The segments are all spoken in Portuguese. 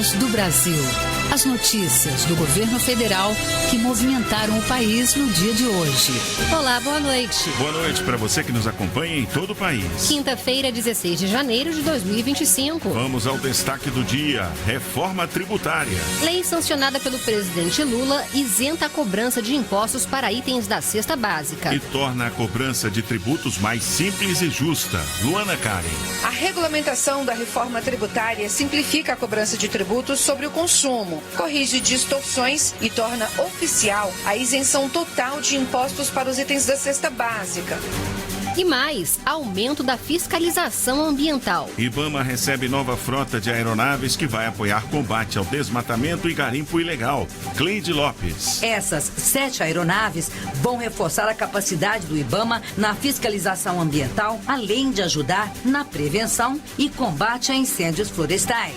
Voz do Brasil. As notícias do governo federal que movimentaram o país no dia de hoje. Olá, boa noite. Boa noite para você que nos acompanha em todo o país. Quinta-feira, 16 de janeiro de 2025. Vamos ao destaque do dia: reforma tributária. Lei sancionada pelo presidente Lula isenta a cobrança de impostos para itens da cesta básica. E torna a cobrança de tributos mais simples e justa. Luana Karen. A regulamentação da reforma tributária simplifica a cobrança de tributos sobre o consumo, corrige distorções e torna oficial a isenção total de impostos para os itens da cesta básica. E mais, aumento da fiscalização ambiental. IBAMA recebe nova frota de aeronaves que vai apoiar combate ao desmatamento e garimpo ilegal. Cleide Lopes. Essas 7 aeronaves vão reforçar a capacidade do IBAMA na fiscalização ambiental, além de ajudar na prevenção e combate a incêndios florestais.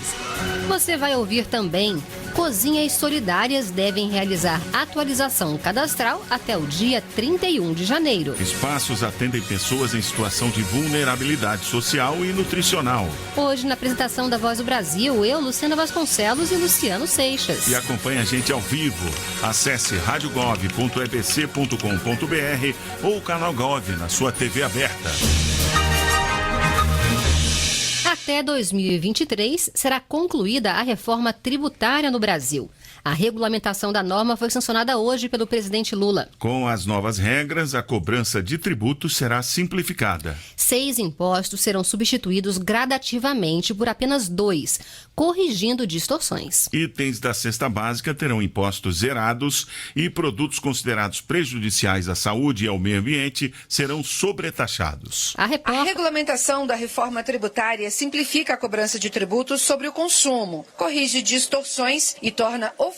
Você vai ouvir também: cozinhas solidárias devem realizar atualização cadastral até o dia 31 de janeiro. Espaços atendem pessoas em situação de vulnerabilidade social e nutricional. Hoje, na apresentação da Voz do Brasil, eu, Luciana Vasconcelos e Luciano Seixas. E acompanhe a gente ao vivo. Acesse radiogov.ebc.com.br ou o canal Gov na sua TV aberta. Até 2023 será concluída a reforma tributária no Brasil. A regulamentação da norma foi sancionada hoje pelo presidente Lula. Com as novas regras, a cobrança de tributos será simplificada. 6 impostos serão substituídos gradativamente por apenas 2, corrigindo distorções. Itens da cesta básica terão impostos zerados e produtos considerados prejudiciais à saúde e ao meio ambiente serão sobretaxados. A regulamentação da reforma tributária simplifica a cobrança de tributos sobre o consumo, corrige distorções e torna oficial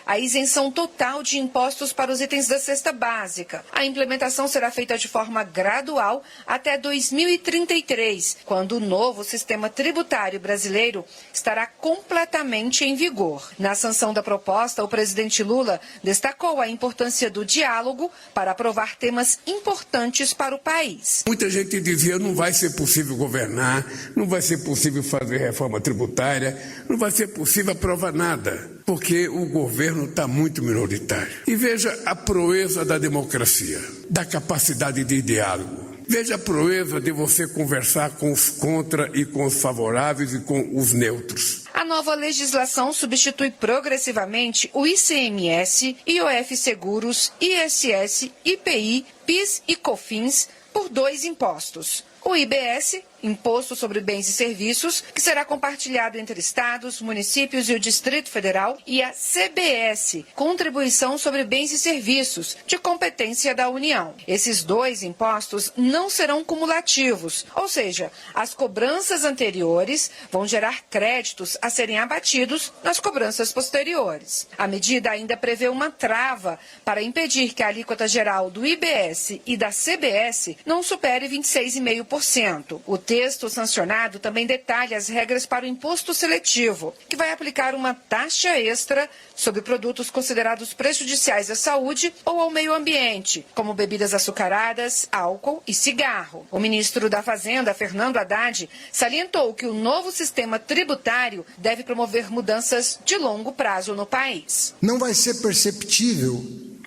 a isenção total de impostos para os itens da cesta básica. A implementação será feita de forma gradual até 2033, quando o novo sistema tributário brasileiro estará completamente em vigor. Na sanção da proposta, o presidente Lula destacou a importância do diálogo para aprovar temas importantes para o país. Muita gente dizia: não vai ser possível governar, não vai ser possível fazer reforma tributária, não vai ser possível aprovar nada, porque o governo está muito minoritário. E veja a proeza da democracia, da capacidade de diálogo. Veja a proeza de você conversar com os contra e com os favoráveis e com os neutros. A nova legislação substitui progressivamente o ICMS, IOF Seguros, ISS, IPI, PIS e COFINS por 2 impostos. O IBS, Imposto sobre Bens e Serviços, que será compartilhado entre estados, municípios e o Distrito Federal, e a CBS, Contribuição sobre Bens e Serviços, de competência da União. Esses 2 impostos não serão cumulativos, ou seja, as cobranças anteriores vão gerar créditos a serem abatidos nas cobranças posteriores. A medida ainda prevê uma trava para impedir que a alíquota geral do IBS e da CBS não supere 26,5%. O texto sancionado também detalha as regras para o imposto seletivo, que vai aplicar uma taxa extra sobre produtos considerados prejudiciais à saúde ou ao meio ambiente, como bebidas açucaradas, álcool e cigarro. O ministro da Fazenda, Fernando Haddad, salientou que o novo sistema tributário deve promover mudanças de longo prazo no país. Não vai ser perceptível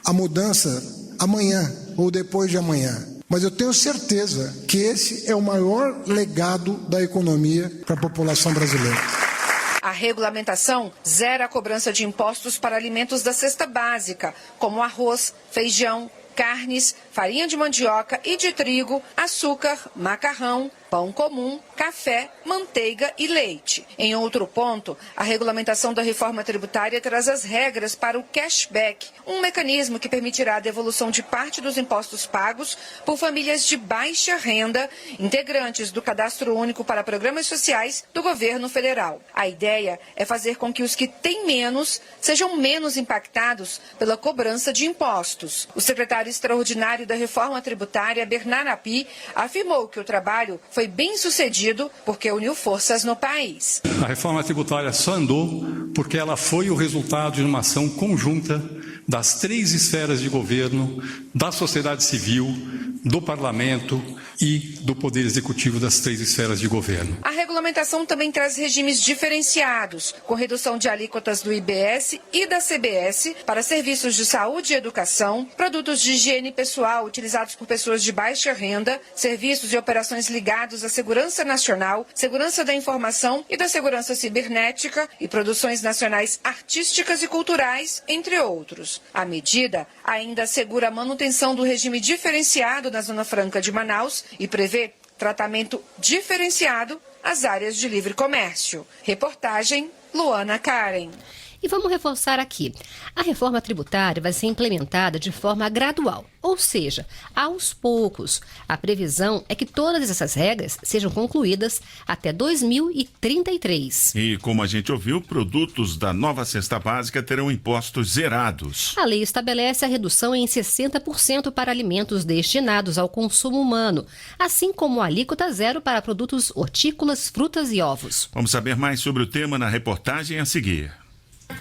a mudança amanhã ou depois de amanhã. Mas eu tenho certeza que esse é o maior legado da economia para a população brasileira. A regulamentação zera a cobrança de impostos para alimentos da cesta básica, como arroz, feijão, carnes, farinha de mandioca e de trigo, açúcar, macarrão, pão comum, café, manteiga e leite. Em outro ponto, a regulamentação da reforma tributária traz as regras para o cashback, um mecanismo que permitirá a devolução de parte dos impostos pagos por famílias de baixa renda, integrantes do Cadastro Único para Programas Sociais do governo federal. A ideia é fazer com que os que têm menos sejam menos impactados pela cobrança de impostos. O secretário extraordinário da Reforma Tributária, Bernard Api, afirmou que o trabalho foi bem sucedido porque uniu forças no país. A reforma tributária só andou porque ela foi o resultado de uma ação conjunta das 3 esferas de governo, da sociedade civil, do Parlamento e do Poder Executivo das 3 esferas de governo. A regulamentação também traz regimes diferenciados, com redução de alíquotas do IBS e da CBS para serviços de saúde e educação, produtos de higiene pessoal utilizados por pessoas de baixa renda, serviços e operações ligados à segurança nacional, segurança da informação e da segurança cibernética e produções nacionais artísticas e culturais, entre outros. A medida ainda assegura a manutenção do regime diferenciado na Zona Franca de Manaus e prevê tratamento diferenciado às áreas de livre comércio. Reportagem Luana Karen. E vamos reforçar aqui. A reforma tributária vai ser implementada de forma gradual, ou seja, aos poucos. A previsão é que todas essas regras sejam concluídas até 2033. E como a gente ouviu, produtos da nova cesta básica terão impostos zerados. A lei estabelece a redução em 60% para alimentos destinados ao consumo humano, assim como a alíquota zero para produtos hortícolas, frutas e ovos. Vamos saber mais sobre o tema na reportagem a seguir.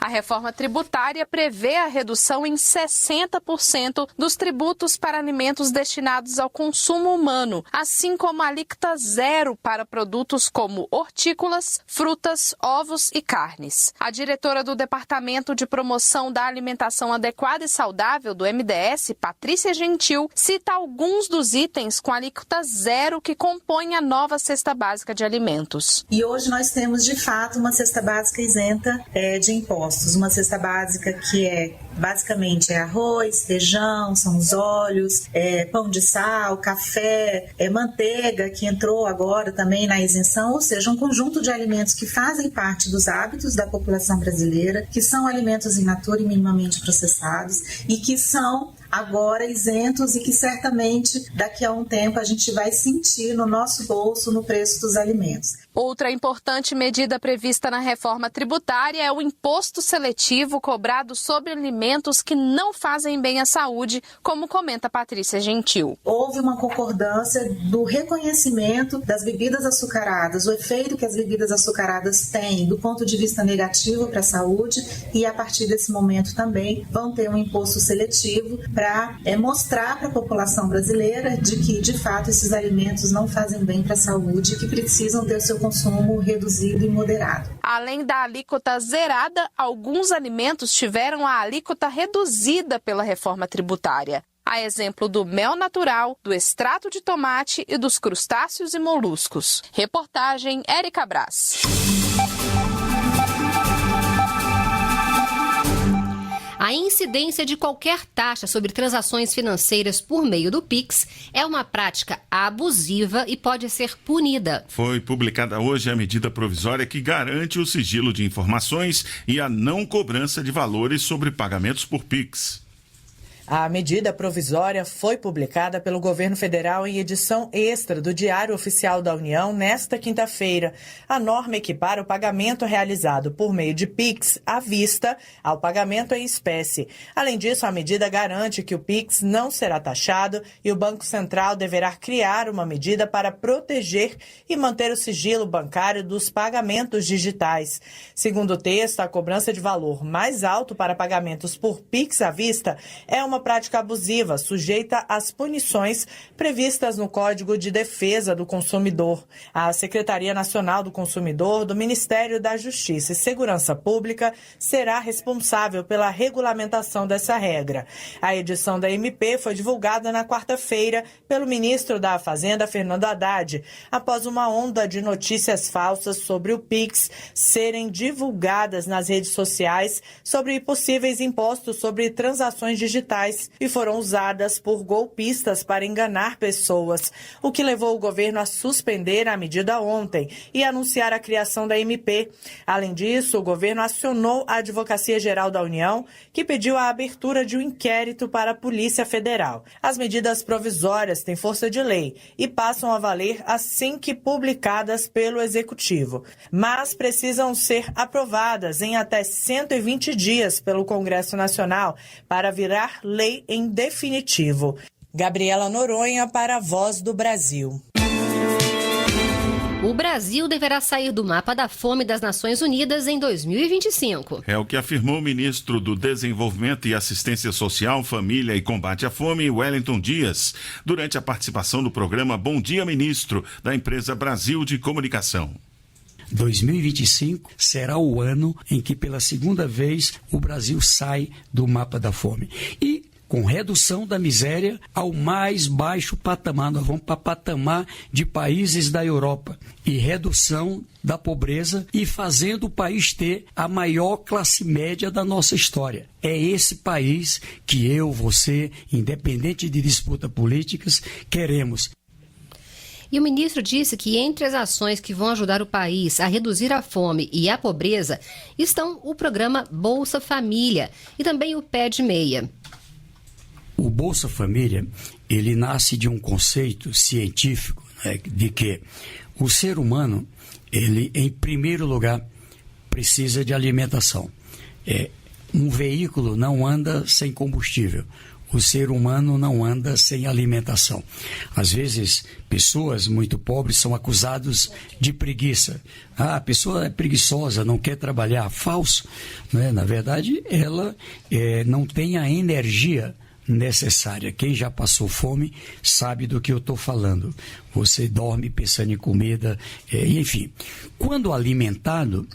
A reforma tributária prevê a redução em 60% dos tributos para alimentos destinados ao consumo humano, assim como a alíquota zero para produtos como hortícolas, frutas, ovos e carnes. A diretora do Departamento de Promoção da Alimentação Adequada e Saudável do MDS, Patrícia Gentil, cita alguns dos itens com alíquota zero que compõem a nova cesta básica de alimentos. E hoje nós temos, de fato, uma cesta básica isenta de impostos. Uma cesta básica que basicamente é arroz, feijão, são os óleos, pão de sal, café, manteiga, que entrou agora também na isenção, ou seja, um conjunto de alimentos que fazem parte dos hábitos da população brasileira, que são alimentos in natura e minimamente processados e que são agora isentos e que certamente daqui a um tempo a gente vai sentir no nosso bolso no preço dos alimentos. Outra importante medida prevista na reforma tributária é o imposto seletivo cobrado sobre alimentos que não fazem bem à saúde, como comenta Patrícia Gentil. Houve uma concordância do reconhecimento das bebidas açucaradas, o efeito que as bebidas açucaradas têm do ponto de vista negativo para a saúde, e a partir desse momento também vão ter um imposto seletivo para mostrar para a população brasileira de que, de fato, esses alimentos não fazem bem para a saúde e que precisam ter o seu consumo reduzido e moderado. Além da alíquota zerada, alguns alimentos tiveram a alíquota reduzida pela reforma tributária. A exemplo do mel natural, do extrato de tomate e dos crustáceos e moluscos. Reportagem Érica Brás. A incidência de qualquer taxa sobre transações financeiras por meio do Pix é uma prática abusiva e pode ser punida. Foi publicada hoje a medida provisória que garante o sigilo de informações e a não cobrança de valores sobre pagamentos por Pix. A medida provisória foi publicada pelo governo federal em edição extra do Diário Oficial da União nesta quinta-feira. A norma equipara o pagamento realizado por meio de Pix à vista ao pagamento em espécie. Além disso, a medida garante que o Pix não será taxado e o Banco Central deverá criar uma medida para proteger e manter o sigilo bancário dos pagamentos digitais. Segundo o texto, a cobrança de valor mais alto para pagamentos por Pix à vista é uma prática abusiva, sujeita às punições previstas no Código de Defesa do Consumidor. A Secretaria Nacional do Consumidor do Ministério da Justiça e Segurança Pública será responsável pela regulamentação dessa regra. A edição da MP foi divulgada na quarta-feira pelo ministro da Fazenda, Fernando Haddad, após uma onda de notícias falsas sobre o Pix serem divulgadas nas redes sociais sobre possíveis impostos sobre transações digitais e foram usadas por golpistas para enganar pessoas, o que levou o governo a suspender a medida ontem e anunciar a criação da MP. Além disso, o governo acionou a Advocacia Geral da União, que pediu a abertura de um inquérito para a Polícia Federal. As medidas provisórias têm força de lei e passam a valer assim que publicadas pelo Executivo, mas precisam ser aprovadas em até 120 dias pelo Congresso Nacional para virar lei em definitivo. Gabriela Noronha para a Voz do Brasil. O Brasil deverá sair do mapa da fome das Nações Unidas em 2025. É o que afirmou o ministro do Desenvolvimento e Assistência Social, Família e Combate à Fome, Wellington Dias, durante a participação no programa Bom Dia Ministro, da empresa Brasil de Comunicação. 2025 será o ano em que pela segunda vez o Brasil sai do mapa da fome. E com redução da miséria ao mais baixo patamar. Nós vamos para patamar de países da Europa. E redução da pobreza e fazendo o país ter a maior classe média da nossa história. É esse país que eu, você, independente de disputas políticas, queremos. E o ministro disse que entre as ações que vão ajudar o país a reduzir a fome e a pobreza estão o programa Bolsa Família e também o Pé de Meia. O Bolsa Família, ele nasce de um conceito científico, né, de que o ser humano, ele, em primeiro lugar, precisa de alimentação. Um veículo não anda sem combustível. O ser humano não anda sem alimentação. Às vezes, pessoas muito pobres são acusadas de preguiça. A pessoa é preguiçosa, não quer trabalhar. Falso, né? Na verdade, ela não tem a energia necessária. Quem já passou fome sabe do que eu estou falando. Você dorme pensando em comida, enfim. Quando alimentado,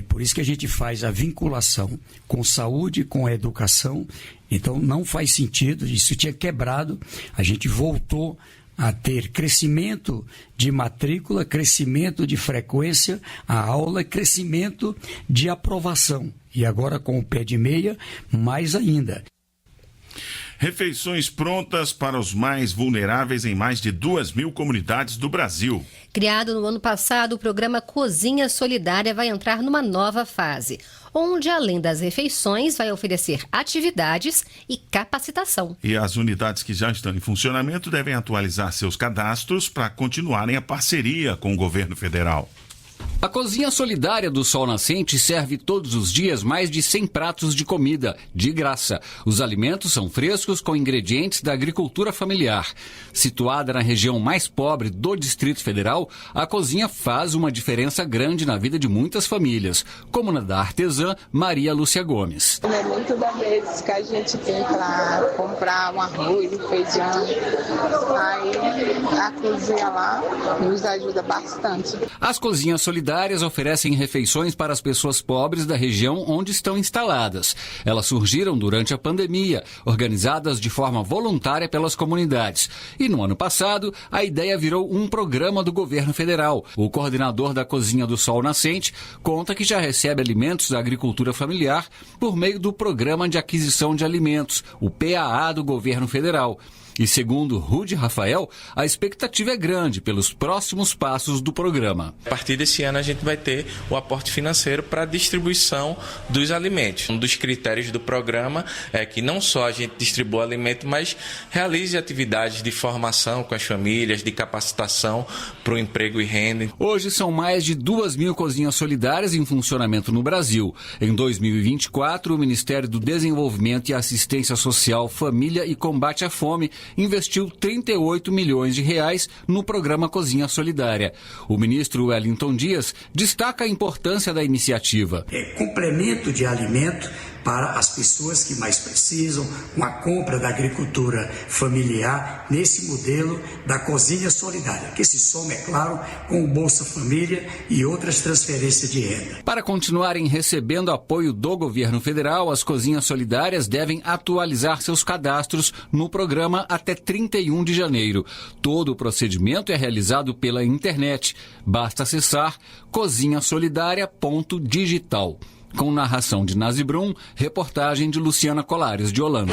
por isso que a gente faz a vinculação com saúde, com a educação. Então não faz sentido, isso tinha quebrado, a gente voltou a ter crescimento de matrícula, crescimento de frequência, a aula, crescimento de aprovação. E agora com o Pé de Meia, mais ainda. Refeições prontas para os mais vulneráveis em mais de 2.000 comunidades do Brasil. Criado no ano passado, o programa Cozinha Solidária vai entrar numa nova fase, onde, além das refeições, vai oferecer atividades e capacitação. E as unidades que já estão em funcionamento devem atualizar seus cadastros para continuarem a parceria com o governo federal. A Cozinha Solidária do Sol Nascente serve todos os dias mais de 100 pratos de comida, de graça. Os alimentos são frescos com ingredientes da agricultura familiar. Situada na região mais pobre do Distrito Federal, a cozinha faz uma diferença grande na vida de muitas famílias, como na da artesã Maria Lúcia Gomes. É muito da vez que a gente tem para comprar um arroz e feijão. Aí a cozinha lá nos ajuda bastante. As cozinhas solidárias oferecem refeições para as pessoas pobres da região onde estão instaladas. Elas surgiram durante a pandemia, organizadas de forma voluntária pelas comunidades. E no ano passado, a ideia virou um programa do governo federal. O coordenador da Cozinha do Sol Nascente conta que já recebe alimentos da agricultura familiar por meio do Programa de Aquisição de Alimentos, o PAA do governo federal. E segundo Rude Rafael, a expectativa é grande pelos próximos passos do programa. A partir desse ano a gente vai ter o aporte financeiro para a distribuição dos alimentos. Um dos critérios do programa é que não só a gente distribua alimento, mas realize atividades de formação com as famílias, de capacitação para o emprego e renda. Hoje são mais de 2.000 cozinhas solidárias em funcionamento no Brasil. Em 2024, o Ministério do Desenvolvimento e Assistência Social, Família e Combate à Fome investiu 38 milhões de reais no programa Cozinha Solidária. O ministro Wellington Dias destaca a importância da iniciativa. Complemento de alimento para as pessoas que mais precisam, com a compra da agricultura familiar, nesse modelo da Cozinha Solidária, que se soma, é claro, com o Bolsa Família e outras transferências de renda. Para continuarem recebendo apoio do governo federal, as cozinhas solidárias devem atualizar seus cadastros no programa até 31 de janeiro. Todo o procedimento é realizado pela internet. Basta acessar cozinhasolidaria.digital. Com narração de Nazi Brum, reportagem de Luciana Colares, de Holanda.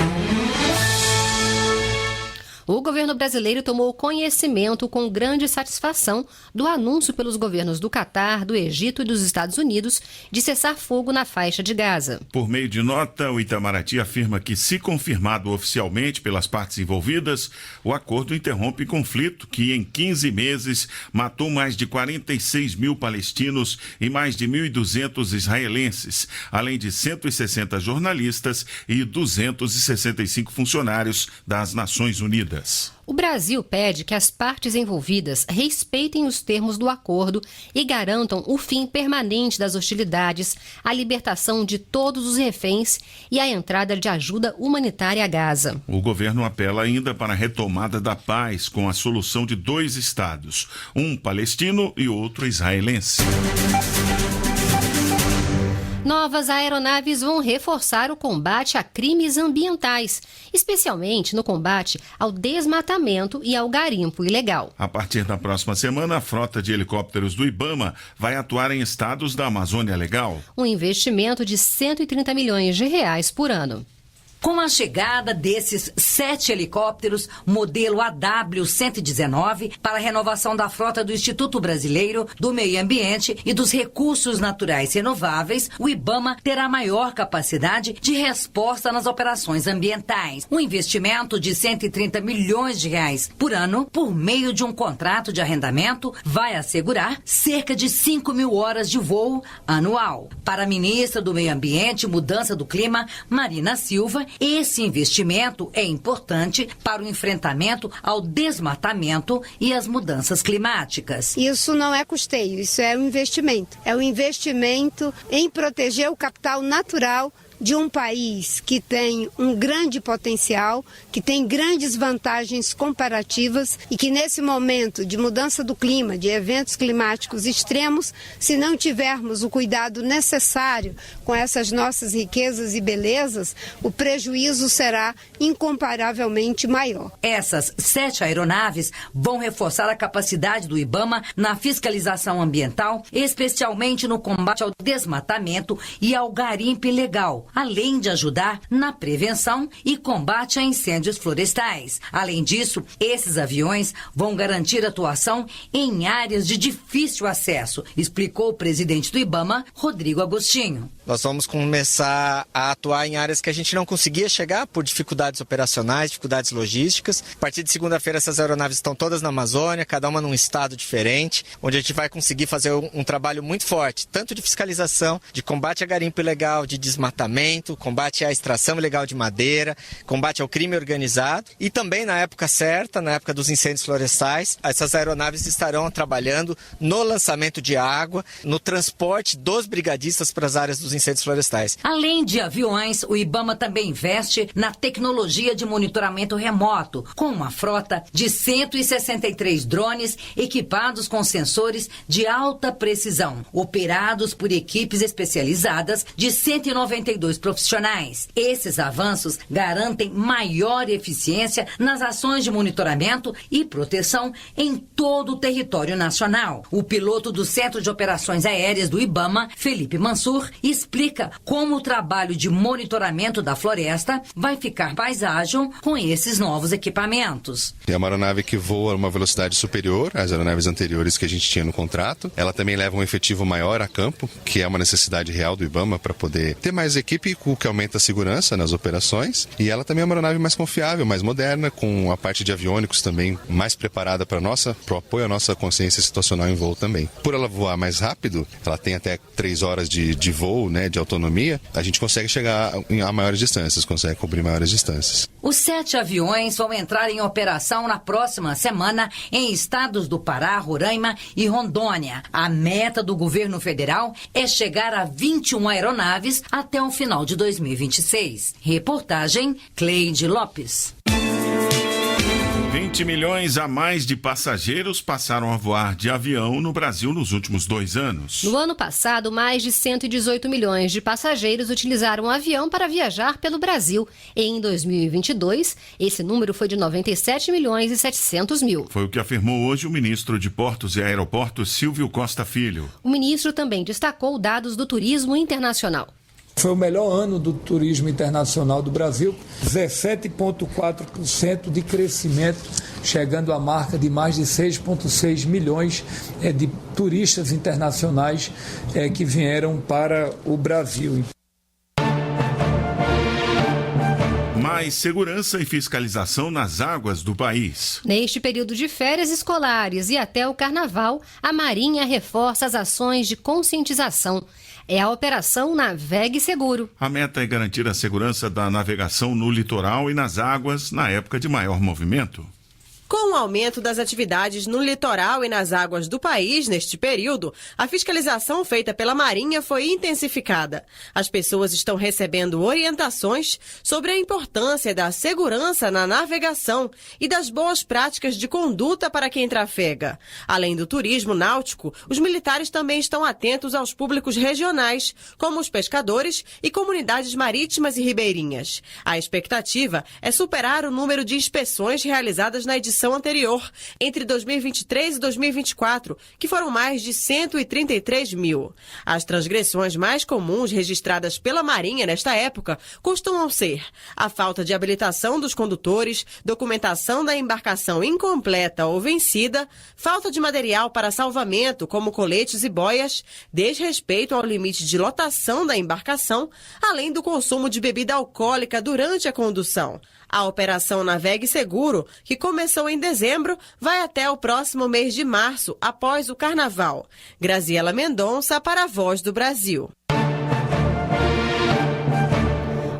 O governo brasileiro tomou conhecimento com grande satisfação do anúncio pelos governos do Catar, do Egito e dos Estados Unidos de cessar fogo na faixa de Gaza. Por meio de nota, o Itamaraty afirma que, se confirmado oficialmente pelas partes envolvidas, o acordo interrompe conflito que, em 15 meses, matou mais de 46 mil palestinos e mais de 1.200 israelenses, além de 160 jornalistas e 265 funcionários das Nações Unidas. envolvidas. O Brasil pede que as partes envolvidas respeitem os termos do acordo e garantam o fim permanente das hostilidades, a libertação de todos os reféns e a entrada de ajuda humanitária a Gaza. O governo apela ainda para a retomada da paz com a solução de 2 estados, um palestino e outro israelense. Novas aeronaves vão reforçar o combate a crimes ambientais, especialmente no combate ao desmatamento e ao garimpo ilegal. A partir da próxima semana, a frota de helicópteros do IBAMA vai atuar em estados da Amazônia Legal. Um investimento de 130 milhões de reais por ano. Com a chegada desses 7 helicópteros, modelo AW119, para a renovação da frota do Instituto Brasileiro do Meio Ambiente e dos Recursos Naturais Renováveis, o IBAMA terá maior capacidade de resposta nas operações ambientais. Um investimento de 130 milhões de reais por ano, por meio de um contrato de arrendamento, vai assegurar cerca de 5 mil horas de voo anual. Para a ministra do Meio Ambiente e Mudança do Clima, Marina Silva, esse investimento é importante para o enfrentamento ao desmatamento e às mudanças climáticas. Isso não é custeio, isso é um investimento. É um investimento em proteger o capital natural de um país que tem um grande potencial, que tem grandes vantagens comparativas e que nesse momento de mudança do clima, de eventos climáticos extremos, se não tivermos o cuidado necessário com essas nossas riquezas e belezas, o prejuízo será incomparavelmente maior. Essas 7 aeronaves vão reforçar a capacidade do IBAMA na fiscalização ambiental, especialmente no combate ao desmatamento e ao garimpo ilegal, além de ajudar na prevenção e combate a incêndios florestais. Além disso, esses aviões vão garantir atuação em áreas de difícil acesso, explicou o presidente do IBAMA, Rodrigo Agostinho. Nós vamos começar a atuar em áreas que a gente não conseguia chegar por dificuldades operacionais, dificuldades logísticas. A partir de segunda-feira, essas aeronaves estão todas na Amazônia, cada uma num estado diferente, onde a gente vai conseguir fazer um trabalho muito forte, tanto de fiscalização, de combate a garimpo ilegal, de desmatamento, combate à extração ilegal de madeira, combate ao crime organizado e também na época certa, na época dos incêndios florestais, essas aeronaves estarão trabalhando no lançamento de água, no transporte dos brigadistas para as áreas dos incêndios florestais. Além de aviões, o IBAMA também investe na tecnologia de monitoramento remoto, com uma frota de 163 drones equipados com sensores de alta precisão, operados por equipes especializadas de 192 profissionais. Esses avanços garantem maior eficiência nas ações de monitoramento e proteção em todo o território nacional. O piloto do Centro de Operações Aéreas do IBAMA, Felipe Mansur, explica como o trabalho de monitoramento da floresta vai ficar mais ágil com esses novos equipamentos. É uma aeronave que voa a uma velocidade superior às aeronaves anteriores que a gente tinha no contrato. Ela também leva um efetivo maior a campo, que é uma necessidade real do IBAMA para poder ter mais equipe, o que aumenta a segurança nas operações. E ela também é uma aeronave mais confiável, mais moderna, com a parte de aviônicos também mais preparada para o apoio à nossa consciência situacional em voo também. Por ela voar mais rápido, ela tem até 3 horas de voo, né, de autonomia, a gente consegue chegar a maiores distâncias, consegue cobrir maiores distâncias. Os 7 aviões vão entrar em operação na próxima semana em estados do Pará, Roraima e Rondônia. A meta do governo federal é chegar a 21 aeronaves até o final de 2026. Reportagem Cleide Lopes. 20 milhões a mais de passageiros passaram a voar de avião no Brasil nos últimos 2 anos. No ano passado, mais de 118 milhões de passageiros utilizaram o avião para viajar pelo Brasil. E em 2022, esse número foi de 97 milhões e 700 mil. Foi o que afirmou hoje o ministro de Portos e Aeroportos, Silvio Costa Filho. O ministro também destacou dados do turismo internacional. Foi o melhor ano do turismo internacional do Brasil, 17,4% de crescimento, chegando à marca de mais de 6,6 milhões de turistas internacionais que vieram para o Brasil. Mais segurança e fiscalização nas águas do país. Neste período de férias escolares e até o carnaval, a Marinha reforça as ações de conscientização. É a Operação Navegue Seguro. A meta é garantir a segurança da navegação no litoral e nas águas na época de maior movimento. Com o aumento das atividades no litoral e nas águas do país neste período, a fiscalização feita pela Marinha foi intensificada. As pessoas estão recebendo orientações sobre a importância da segurança na navegação e das boas práticas de conduta para quem trafega. Além do turismo náutico, os militares também estão atentos aos públicos regionais, como os pescadores e comunidades marítimas e ribeirinhas. A expectativa é superar o número de inspeções realizadas na edição anterior, entre 2023 e 2024, que foram mais de 133 mil. As transgressões mais comuns registradas pela Marinha nesta época costumam ser a falta de habilitação dos condutores, documentação da embarcação incompleta ou vencida, falta de material para salvamento, como coletes e boias, desrespeito ao limite de lotação da embarcação, além do consumo de bebida alcoólica durante a condução. A Operação Navegue Seguro, que começou em dezembro, vai até o próximo mês de março, após o Carnaval. Graziela Mendonça para a Voz do Brasil.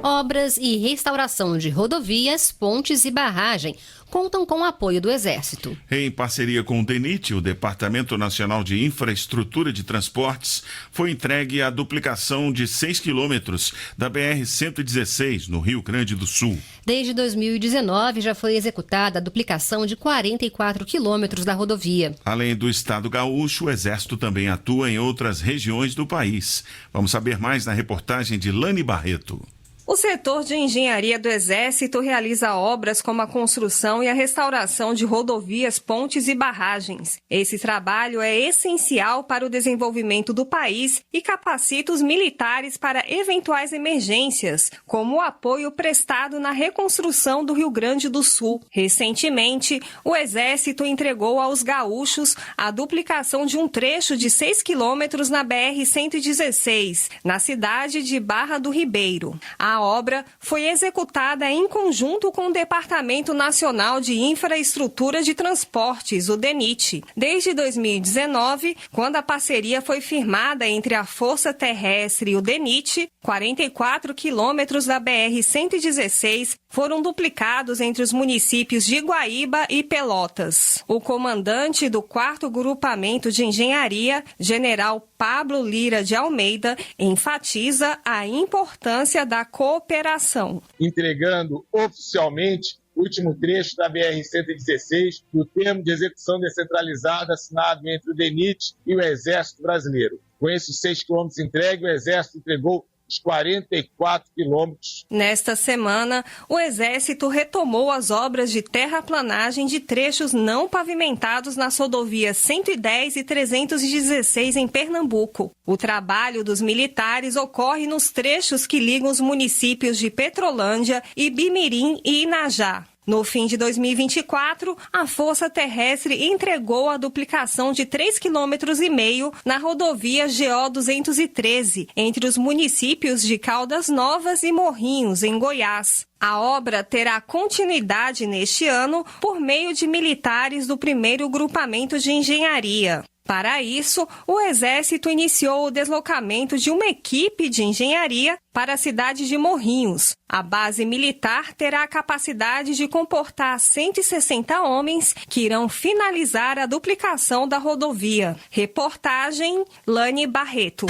Obras e restauração de rodovias, pontes e barragem contam com o apoio do Exército. Em parceria com o DENIT, o Departamento Nacional de Infraestrutura de Transportes, foi entregue a duplicação de 6 quilômetros da BR-116, no Rio Grande do Sul. Desde 2019, já foi executada a duplicação de 44 quilômetros da rodovia. Além do estado gaúcho, o Exército também atua em outras regiões do país. Vamos saber mais na reportagem de Lani Barreto. O setor de engenharia do Exército realiza obras como a construção e a restauração de rodovias, pontes e barragens. Esse trabalho é essencial para o desenvolvimento do país e capacita os militares para eventuais emergências, como o apoio prestado na reconstrução do Rio Grande do Sul. Recentemente, o Exército entregou aos gaúchos a duplicação de um trecho de 6 quilômetros na BR-116, na cidade de Barra do Ribeiro. A obra foi executada em conjunto com o Departamento Nacional de Infraestrutura de Transportes, o DENIT. Desde 2019, quando a parceria foi firmada entre a Força Terrestre e o DENIT, 44 quilômetros da BR-116 foram duplicados entre os municípios de Guaíba e Pelotas. O comandante do 4º Grupamento de Engenharia, General Pablo Lira de Almeida, enfatiza a importância da cooperação. Entregando oficialmente o último trecho da BR-116 do termo de execução descentralizada assinado entre o DENIT e o Exército Brasileiro. Com esses 6 quilômetros entregues, o Exército entregou os 44 quilômetros. Nesta semana, o Exército retomou as obras de terraplanagem de trechos não pavimentados nas rodovias 110 e 316 em Pernambuco. O trabalho dos militares ocorre nos trechos que ligam os municípios de Petrolândia, Ibimirim e Inajá. No fim de 2024, a Força Terrestre entregou a duplicação de 3,5 km na rodovia GO 213, entre os municípios de Caldas Novas e Morrinhos, em Goiás. A obra terá continuidade neste ano por meio de militares do 1º Grupamento de Engenharia. Para isso, o Exército iniciou o deslocamento de uma equipe de engenharia para a cidade de Morrinhos. A base militar terá a capacidade de comportar 160 homens que irão finalizar a duplicação da rodovia. Reportagem Lani Barreto.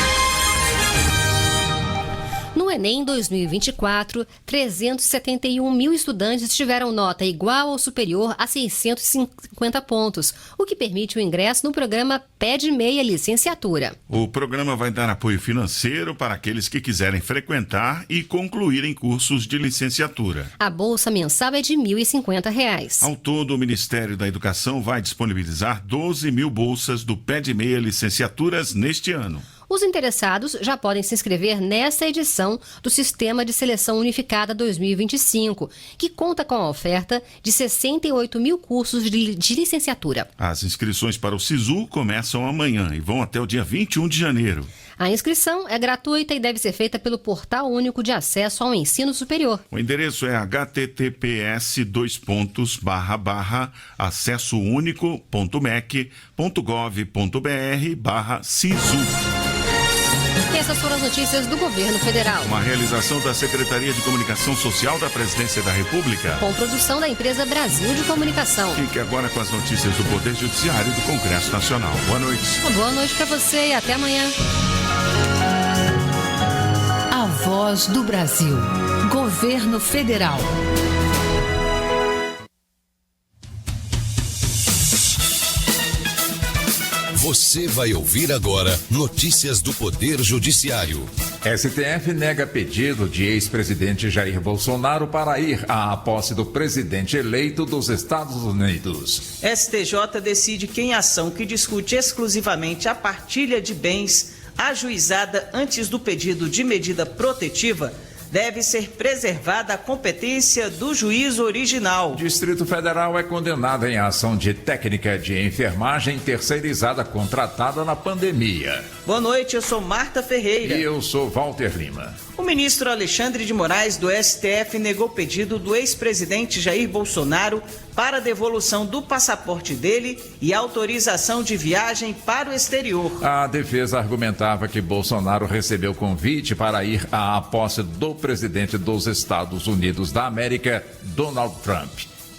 No Enem 2024, 371 mil estudantes tiveram nota igual ou superior a 650 pontos, o que permite o ingresso no programa Pede Meia Licenciatura. O programa vai dar apoio financeiro para aqueles que quiserem frequentar e concluírem cursos de licenciatura. A bolsa mensal é de R$ 1.050. Ao todo, o Ministério da Educação vai disponibilizar 12 mil bolsas do Pede Meia Licenciaturas neste ano. Os interessados já podem se inscrever nesta edição do Sistema de Seleção Unificada 2025, que conta com a oferta de 68 mil cursos de licenciatura. As inscrições para o SISU começam amanhã e vão até o dia 21 de janeiro. A inscrição é gratuita e deve ser feita pelo Portal Único de Acesso ao Ensino Superior. O endereço é https://acessounico.mec.gov.br/SISU. E essas foram as notícias do Governo Federal. Uma realização da Secretaria de Comunicação Social da Presidência da República. Com produção da empresa Brasil de Comunicação. Fique agora com as notícias do Poder Judiciário e do Congresso Nacional. Boa noite. Uma boa noite para você e até amanhã. A Voz do Brasil. Governo Federal. Você vai ouvir agora notícias do Poder Judiciário. STF nega pedido de ex-presidente Jair Bolsonaro para ir à posse do presidente eleito dos Estados Unidos. STJ decide que em ação que discute exclusivamente a partilha de bens ajuizada antes do pedido de medida protetiva, deve ser preservada a competência do juiz original. O Distrito Federal é condenado em ação de técnica de enfermagem terceirizada contratada na pandemia. Boa noite, eu sou Marta Ferreira. E eu sou Walter Lima. O ministro Alexandre de Moraes, do STF, negou pedido do ex-presidente Jair Bolsonaro para devolução do passaporte dele e autorização de viagem para o exterior. A defesa argumentava que Bolsonaro recebeu convite para ir à posse do presidente dos Estados Unidos da América, Donald Trump.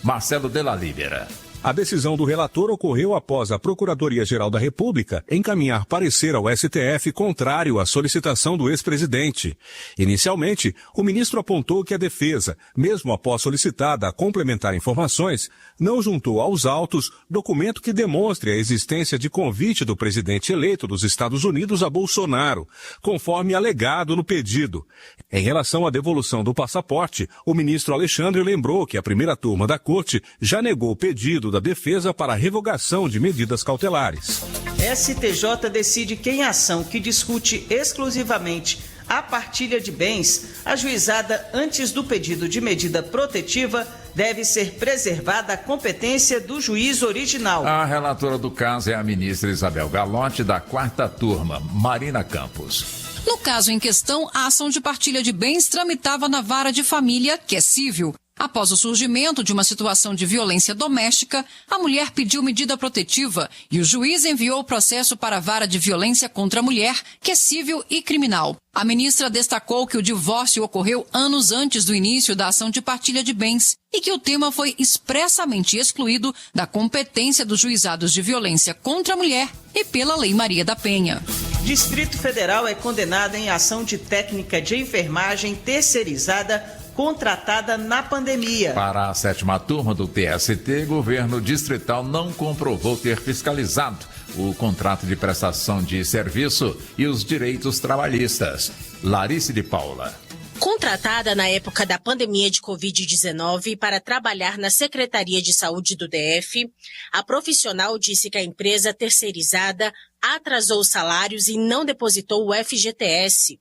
Marcelo Della Libera. A decisão do relator ocorreu após a Procuradoria-Geral da República encaminhar parecer ao STF contrário à solicitação do ex-presidente. Inicialmente, o ministro apontou que a defesa, mesmo após solicitada a complementar informações, não juntou aos autos documento que demonstre a existência de convite do presidente eleito dos Estados Unidos a Bolsonaro, conforme alegado no pedido. Em relação à devolução do passaporte, o ministro Alexandre lembrou que a primeira turma da Corte já negou o pedido da defesa para a revogação de medidas cautelares. STJ decide que em ação que discute exclusivamente a partilha de bens ajuizada antes do pedido de medida protetiva, deve ser preservada a competência do juiz original. A relatora do caso é a ministra Isabel Galotti, da 4ª turma, Marina Campos. No caso em questão, a ação de partilha de bens tramitava na vara de família, que é cível. Após o surgimento de uma situação de violência doméstica, a mulher pediu medida protetiva e o juiz enviou o processo para a vara de violência contra a mulher, que é cível e criminal. A ministra destacou que o divórcio ocorreu anos antes do início da ação de partilha de bens e que o tema foi expressamente excluído da competência dos juizados de violência contra a mulher e pela Lei Maria da Penha. Distrito Federal é condenado em ação de técnica de enfermagem terceirizada contratada na pandemia. Para a 7ª turma do TST, governo distrital não comprovou ter fiscalizado o contrato de prestação de serviço e os direitos trabalhistas. Larice de Paula. Contratada na época da pandemia de Covid-19 para trabalhar na Secretaria de Saúde do DF, a profissional disse que a empresa terceirizada atrasou os salários e não depositou o FGTS.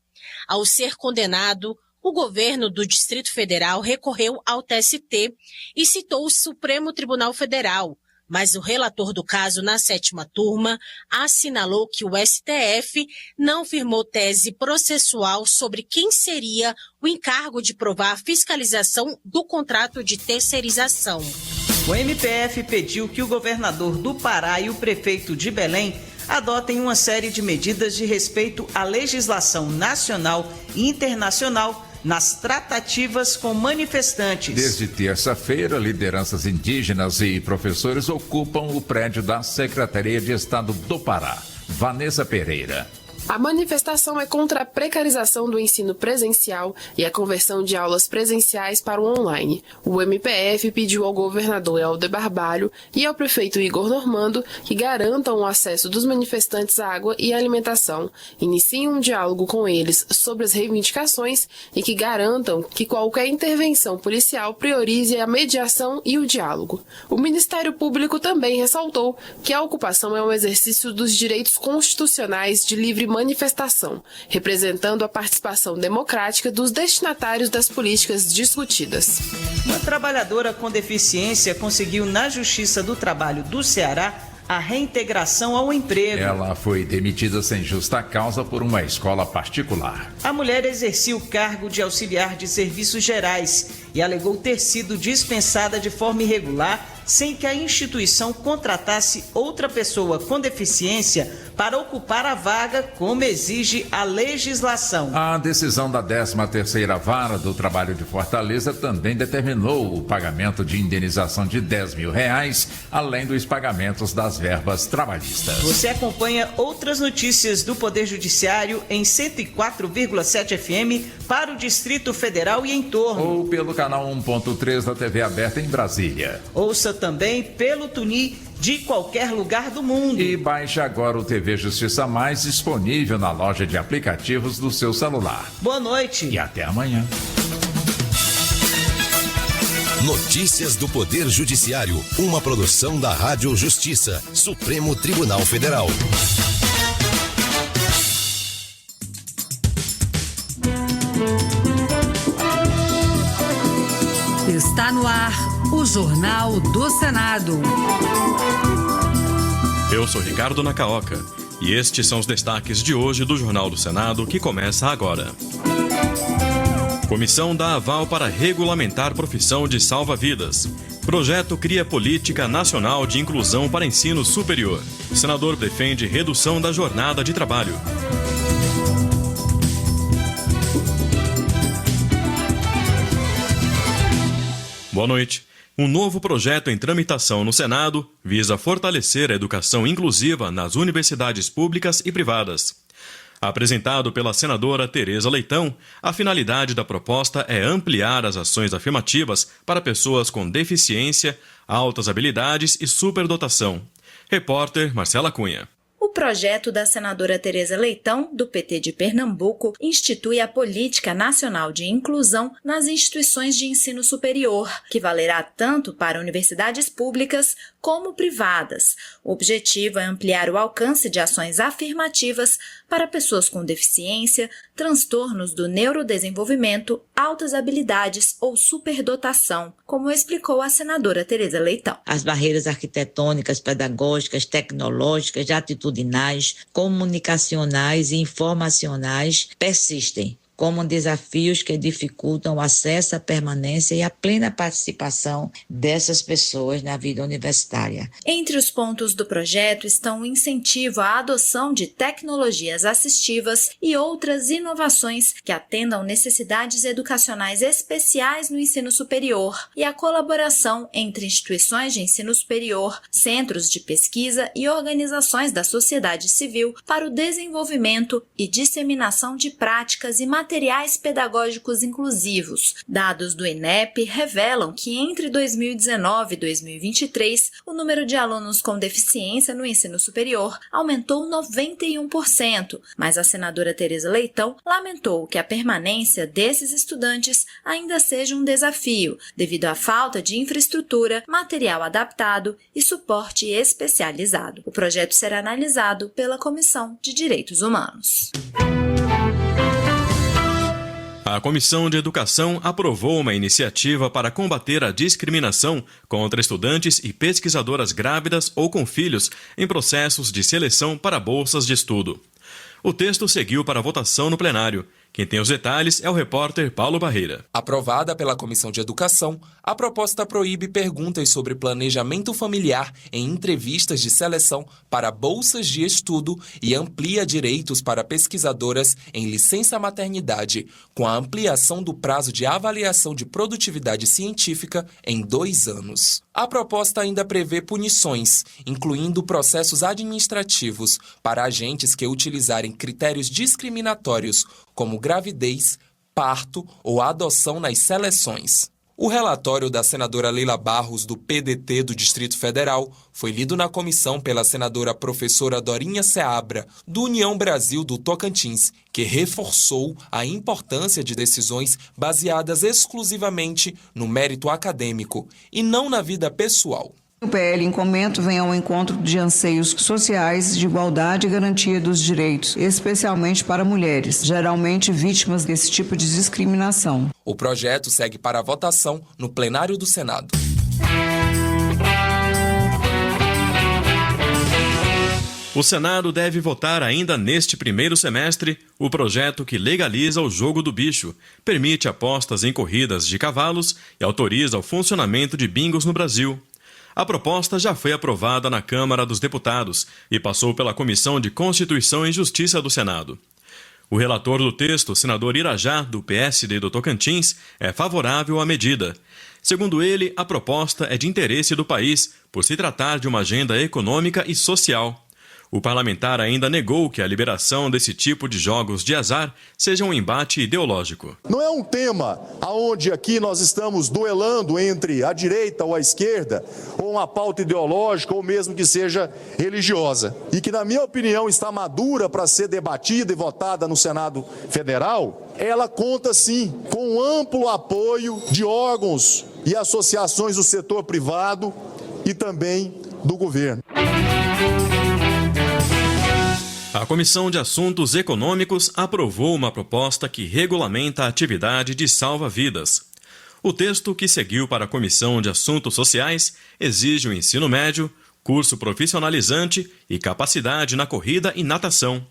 Ao ser condenado, o governo do Distrito Federal recorreu ao TST e citou o Supremo Tribunal Federal, mas o relator do caso na 7ª turma assinalou que o STF não firmou tese processual sobre quem seria o encargo de provar a fiscalização do contrato de terceirização. O MPF pediu que o governador do Pará e o prefeito de Belém adotem uma série de medidas de respeito à legislação nacional e internacional nas tratativas com manifestantes. Desde terça-feira, lideranças indígenas e professores ocupam o prédio da Secretaria de Estado do Pará. Vanessa Pereira. A manifestação é contra a precarização do ensino presencial e a conversão de aulas presenciais para o online. O MPF pediu ao governador Helder Barbalho e ao prefeito Igor Normando que garantam o acesso dos manifestantes à água e alimentação, iniciem um diálogo com eles sobre as reivindicações e que garantam que qualquer intervenção policial priorize a mediação e o diálogo. O Ministério Público também ressaltou que a ocupação é um exercício dos direitos constitucionais de livre manifestação manifestação, representando a participação democrática dos destinatários das políticas discutidas. Uma trabalhadora com deficiência conseguiu na Justiça do Trabalho do Ceará a reintegração ao emprego. Ela foi demitida sem justa causa por uma escola particular. A mulher exercia o cargo de auxiliar de serviços gerais e alegou ter sido dispensada de forma irregular, sem que a instituição contratasse outra pessoa com deficiência para ocupar a vaga, como exige a legislação. A decisão da 13ª Vara do Trabalho de Fortaleza também determinou o pagamento de indenização de R$10 mil, além dos pagamentos das verbas trabalhistas. Você acompanha outras notícias do Poder Judiciário em 104,7 FM para o Distrito Federal e em torno. Ou pelo canal 1.3 da TV aberta em Brasília. Ouça também pelo Tuni de qualquer lugar do mundo. E baixe agora o TV Justiça Mais, disponível na loja de aplicativos do seu celular. Boa noite. E até amanhã. Notícias do Poder Judiciário, uma produção da Rádio Justiça, Supremo Tribunal Federal. Está no ar o Jornal do Senado. Eu sou Ricardo Nacaoca e estes são os destaques de hoje do Jornal do Senado, que começa agora. Comissão dá aval para regulamentar profissão de salva-vidas. Projeto cria política nacional de inclusão para ensino superior. Senador defende redução da jornada de trabalho. Boa noite. Um novo projeto em tramitação no Senado visa fortalecer a educação inclusiva nas universidades públicas e privadas. Apresentado pela senadora Tereza Leitão, a finalidade da proposta é ampliar as ações afirmativas para pessoas com deficiência, altas habilidades e superdotação. Repórter Marcela Cunha. O projeto da senadora Tereza Leitão, do PT de Pernambuco, institui a Política Nacional de Inclusão nas instituições de ensino superior, que valerá tanto para universidades públicas como privadas. O objetivo é ampliar o alcance de ações afirmativas para pessoas com deficiência, transtornos do neurodesenvolvimento, altas habilidades ou superdotação, como explicou a senadora Tereza Leitão. As barreiras arquitetônicas, pedagógicas, tecnológicas, atitudinais, comunicacionais e informacionais persistem como desafios que dificultam o acesso à permanência e a plena participação dessas pessoas na vida universitária. Entre os pontos do projeto estão o incentivo à adoção de tecnologias assistivas e outras inovações que atendam necessidades educacionais especiais no ensino superior e a colaboração entre instituições de ensino superior, centros de pesquisa e organizações da sociedade civil para o desenvolvimento e disseminação de práticas e materiais pedagógicos inclusivos. Dados do INEP revelam que entre 2019 e 2023, o número de alunos com deficiência no ensino superior aumentou 91%, mas a senadora Tereza Leitão lamentou que a permanência desses estudantes ainda seja um desafio, devido à falta de infraestrutura, material adaptado e suporte especializado. O projeto será analisado pela Comissão de Direitos Humanos. A Comissão de Educação aprovou uma iniciativa para combater a discriminação contra estudantes e pesquisadoras grávidas ou com filhos em processos de seleção para bolsas de estudo. O texto seguiu para votação no plenário. Quem tem os detalhes é o repórter Paulo Barreira. Aprovada pela Comissão de Educação, a proposta proíbe perguntas sobre planejamento familiar em entrevistas de seleção para bolsas de estudo e amplia direitos para pesquisadoras em licença maternidade, com a ampliação do prazo de avaliação de produtividade científica em 2 anos. A proposta ainda prevê punições, incluindo processos administrativos, para agentes que utilizarem critérios discriminatórios, como gravidez, parto ou adoção nas seleções. O relatório da senadora Leila Barros, do PDT do Distrito Federal, foi lido na comissão pela senadora professora Dorinha Seabra, do União Brasil do Tocantins, que reforçou a importância de decisões baseadas exclusivamente no mérito acadêmico e não na vida pessoal. O PL em comento vem ao encontro de anseios sociais de igualdade e garantia dos direitos, especialmente para mulheres, geralmente vítimas desse tipo de discriminação. O projeto segue para a votação no plenário do Senado. O Senado deve votar ainda neste primeiro semestre o projeto que legaliza o jogo do bicho, permite apostas em corridas de cavalos e autoriza o funcionamento de bingos no Brasil. A proposta já foi aprovada na Câmara dos Deputados e passou pela Comissão de Constituição e Justiça do Senado. O relator do texto, senador Irajá, do PSD do Tocantins, é favorável à medida. Segundo ele, a proposta é de interesse do país, por se tratar de uma agenda econômica e social. O parlamentar ainda negou que a liberação desse tipo de jogos de azar seja um embate ideológico. Não é um tema onde aqui nós estamos duelando entre a direita ou a esquerda, ou uma pauta ideológica, ou mesmo que seja religiosa. E que, na minha opinião, está madura para ser debatida e votada no Senado Federal. Ela conta, sim, com um amplo apoio de órgãos e associações do setor privado e também do governo. A Comissão de Assuntos Econômicos aprovou uma proposta que regulamenta a atividade de salva-vidas. O texto, que seguiu para a Comissão de Assuntos Sociais, exige o ensino médio, curso profissionalizante e capacidade na corrida e natação.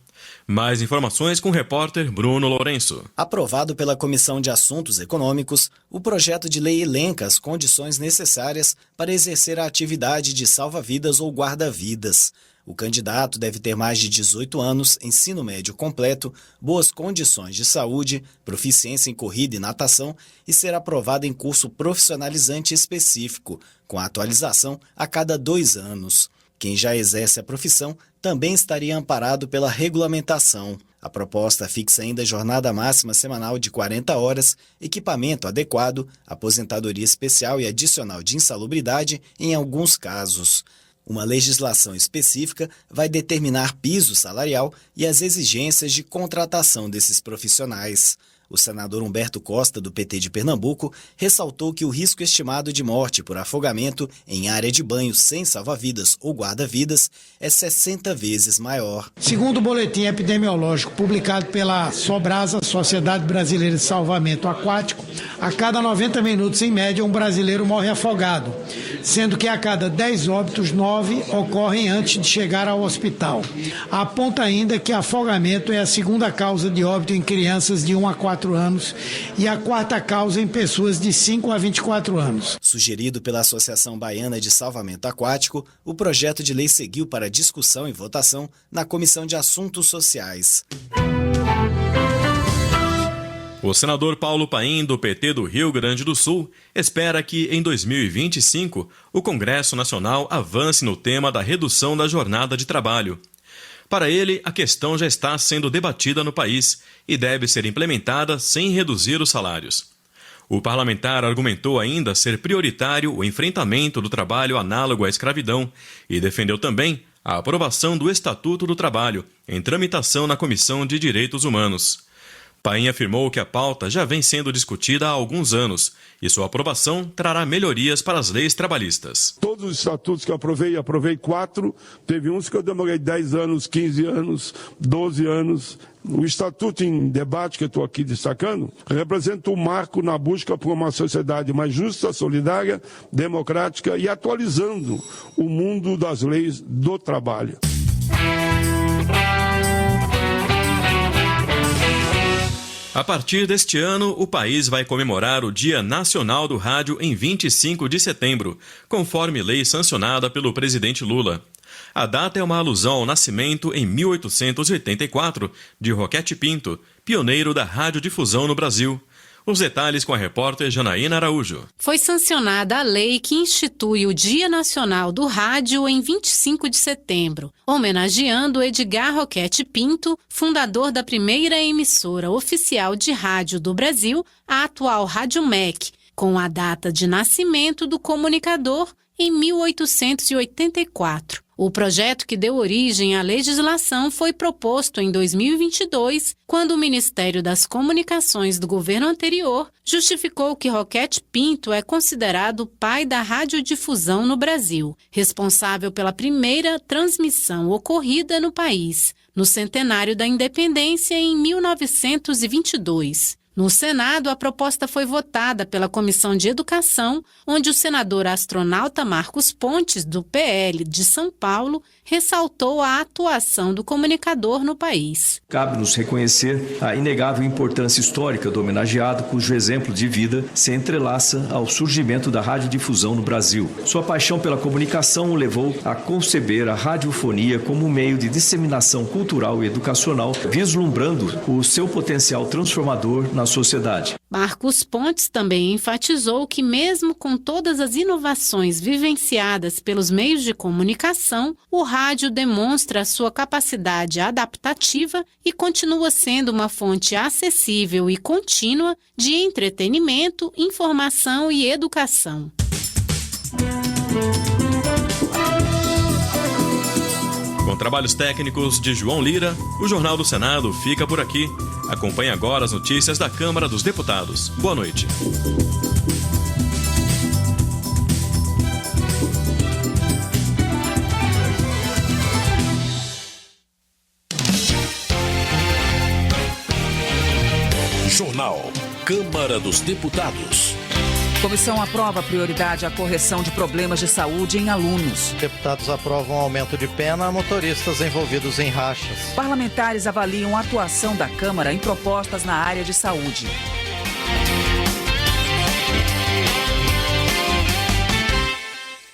Mais informações com o repórter Bruno Lourenço. Aprovado pela Comissão de Assuntos Econômicos, o projeto de lei elenca as condições necessárias para exercer a atividade de salva-vidas ou guarda-vidas. O candidato deve ter mais de 18 anos, ensino médio completo, boas condições de saúde, proficiência em corrida e natação e ser aprovado em curso profissionalizante específico, com atualização a cada 2 anos. Quem já exerce a profissão também estaria amparado pela regulamentação. A proposta fixa ainda jornada máxima semanal de 40 horas, equipamento adequado, aposentadoria especial e adicional de insalubridade em alguns casos. Uma legislação específica vai determinar piso salarial e as exigências de contratação desses profissionais. O senador Humberto Costa, do PT de Pernambuco, ressaltou que o risco estimado de morte por afogamento em área de banho sem salva-vidas ou guarda-vidas é 60 vezes maior. Segundo o boletim epidemiológico publicado pela Sobrasa, Sociedade Brasileira de Salvamento Aquático, a cada 90 minutos, em média, um brasileiro morre afogado, sendo que a cada 10 óbitos, 9 ocorrem antes de chegar ao hospital. Aponta ainda que afogamento é a segunda causa de óbito em crianças de 1 a 4 anos e a quarta causa em pessoas de 5 a 24 anos. Sugerido pela Associação Baiana de Salvamento Aquático, o projeto de lei seguiu para discussão e votação na Comissão de Assuntos Sociais. O senador Paulo Paim, do PT do Rio Grande do Sul, espera que, em 2025, o Congresso Nacional avance no tema da redução da jornada de trabalho. Para ele, a questão já está sendo debatida no país e deve ser implementada sem reduzir os salários. O parlamentar argumentou ainda ser prioritário o enfrentamento do trabalho análogo à escravidão e defendeu também a aprovação do Estatuto do Trabalho, em tramitação na Comissão de Direitos Humanos. Paim afirmou que a pauta já vem sendo discutida há alguns anos e sua aprovação trará melhorias para as leis trabalhistas. Todos os estatutos que eu aprovei 4, teve uns que eu demorei 10 anos, 15 anos, 12 anos. O estatuto em debate que eu estou aqui destacando representa um marco na busca por uma sociedade mais justa, solidária, democrática e atualizando o mundo das leis do trabalho. A partir deste ano, o país vai comemorar o Dia Nacional do Rádio em 25 de setembro, conforme lei sancionada pelo presidente Lula. A data é uma alusão ao nascimento, em 1884, de Roquete Pinto, pioneiro da radiodifusão no Brasil. Os detalhes com a repórter Janaína Araújo. Foi sancionada a lei que institui o Dia Nacional do Rádio em 25 de setembro, homenageando Edgar Roquete Pinto, fundador da primeira emissora oficial de rádio do Brasil, a atual Rádio MEC, com a data de nascimento do comunicador em 1884. O projeto que deu origem à legislação foi proposto em 2022, quando o Ministério das Comunicações do governo anterior justificou que Roquete Pinto é considerado o pai da radiodifusão no Brasil, responsável pela primeira transmissão ocorrida no país, no centenário da independência em 1922. No Senado, a proposta foi votada pela Comissão de Educação, onde o senador astronauta Marcos Pontes, do PL de São Paulo, ressaltou a atuação do comunicador no país. Cabe-nos reconhecer a inegável importância histórica do homenageado, cujo exemplo de vida se entrelaça ao surgimento da radiodifusão no Brasil. Sua paixão pela comunicação o levou a conceber a radiofonia como meio de disseminação cultural e educacional, vislumbrando o seu potencial transformador na sociedade. Marcos Pontes também enfatizou que, mesmo com todas as inovações vivenciadas pelos meios de comunicação, o rádio demonstra sua capacidade adaptativa e continua sendo uma fonte acessível e contínua de entretenimento, informação e educação. Com trabalhos técnicos de João Lira, o Jornal do Senado fica por aqui. Acompanhe agora as notícias da Câmara dos Deputados. Boa noite. Jornal Câmara dos Deputados. Comissão aprova prioridade à correção de problemas de saúde em alunos. Deputados aprovam aumento de pena a motoristas envolvidos em rachas. Parlamentares avaliam a atuação da Câmara em propostas na área de saúde.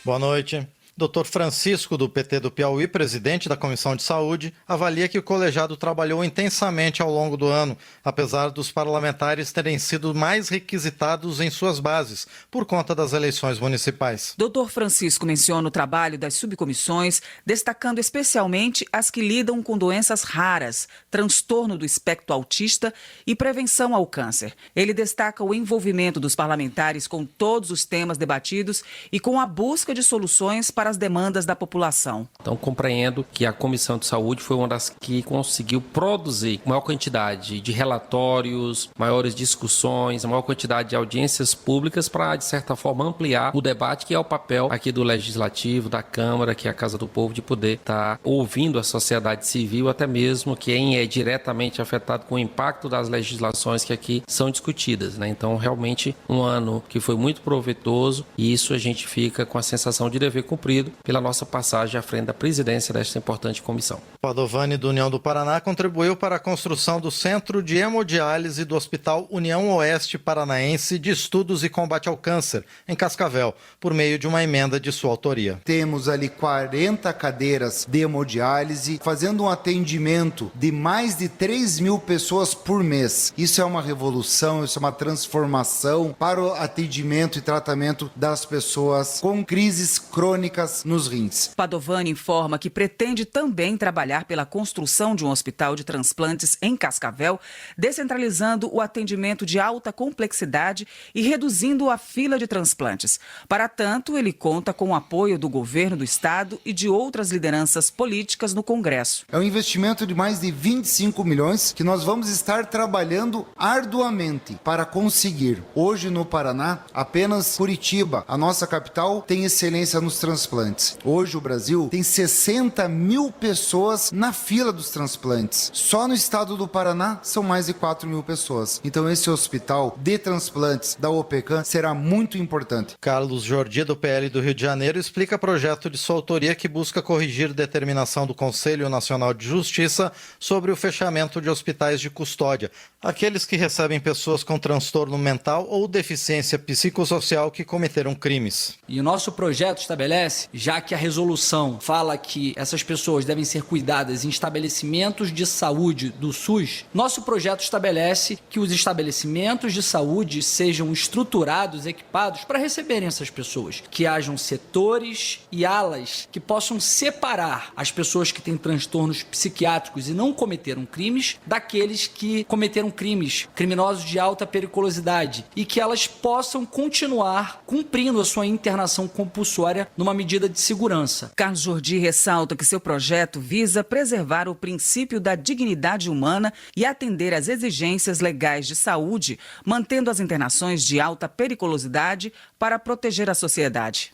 Boa noite. Dr. Francisco, do PT do Piauí, presidente da Comissão de Saúde, avalia que o colegiado trabalhou intensamente ao longo do ano, apesar dos parlamentares terem sido mais requisitados em suas bases, por conta das eleições municipais. Dr. Francisco menciona o trabalho das subcomissões, destacando especialmente as que lidam com doenças raras, transtorno do espectro autista e prevenção ao câncer. Ele destaca o envolvimento dos parlamentares com todos os temas debatidos e com a busca de soluções para as demandas da população. Então, compreendo que a Comissão de Saúde foi uma das que conseguiu produzir maior quantidade de relatórios, maiores discussões, maior quantidade de audiências públicas para, de certa forma, ampliar o debate, que é o papel aqui do Legislativo, da Câmara, que é a Casa do Povo, de poder estar ouvindo a sociedade civil, até mesmo quem é diretamente afetado com o impacto das legislações que aqui são discutidas, né? Então, realmente, um ano que foi muito proveitoso, e isso a gente fica com a sensação de dever cumprido pela nossa passagem à frente da presidência desta importante comissão. Padovani, do União do Paraná, contribuiu para a construção do Centro de Hemodiálise do Hospital União Oeste Paranaense de Estudos e Combate ao Câncer, em Cascavel, por meio de uma emenda de sua autoria. Temos ali 40 cadeiras de hemodiálise, fazendo um atendimento de mais de 3 mil pessoas por mês. Isso é uma revolução, isso é uma transformação para o atendimento e tratamento das pessoas com crises crônicas nos rins. Padovani informa que pretende também trabalhar pela construção de um hospital de transplantes em Cascavel, descentralizando o atendimento de alta complexidade e reduzindo a fila de transplantes. Para tanto, ele conta com o apoio do governo do estado e de outras lideranças políticas no Congresso. É um investimento de mais de 25 milhões que nós vamos estar trabalhando arduamente para conseguir. Hoje no Paraná, apenas Curitiba, a nossa capital, tem excelência nos transplantes. Hoje o Brasil tem 60 mil pessoas na fila dos transplantes. Só no estado do Paraná são mais de 4 mil pessoas. Então esse hospital de transplantes da OPECAM será muito importante. Carlos Jordi, do PL do Rio de Janeiro, explica projeto de sua autoria que busca corrigir determinação do Conselho Nacional de Justiça sobre o fechamento de hospitais de custódia, aqueles que recebem pessoas com transtorno mental ou deficiência psicossocial que cometeram crimes. E o nosso projeto estabelece, já que a resolução fala que essas pessoas devem ser cuidadas em estabelecimentos de saúde do SUS, nosso projeto estabelece que os estabelecimentos de saúde sejam estruturados, equipados para receberem essas pessoas, que hajam setores e alas que possam separar as pessoas que têm transtornos psiquiátricos e não cometeram crimes daqueles que cometeram crimes, criminosos de alta periculosidade, e que elas possam continuar cumprindo a sua internação compulsória numa medida medida de segurança. Carlos Jordi ressalta que seu projeto visa preservar o princípio da dignidade humana e atender às exigências legais de saúde, mantendo as internações de alta periculosidade para proteger a sociedade.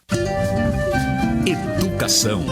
Educação.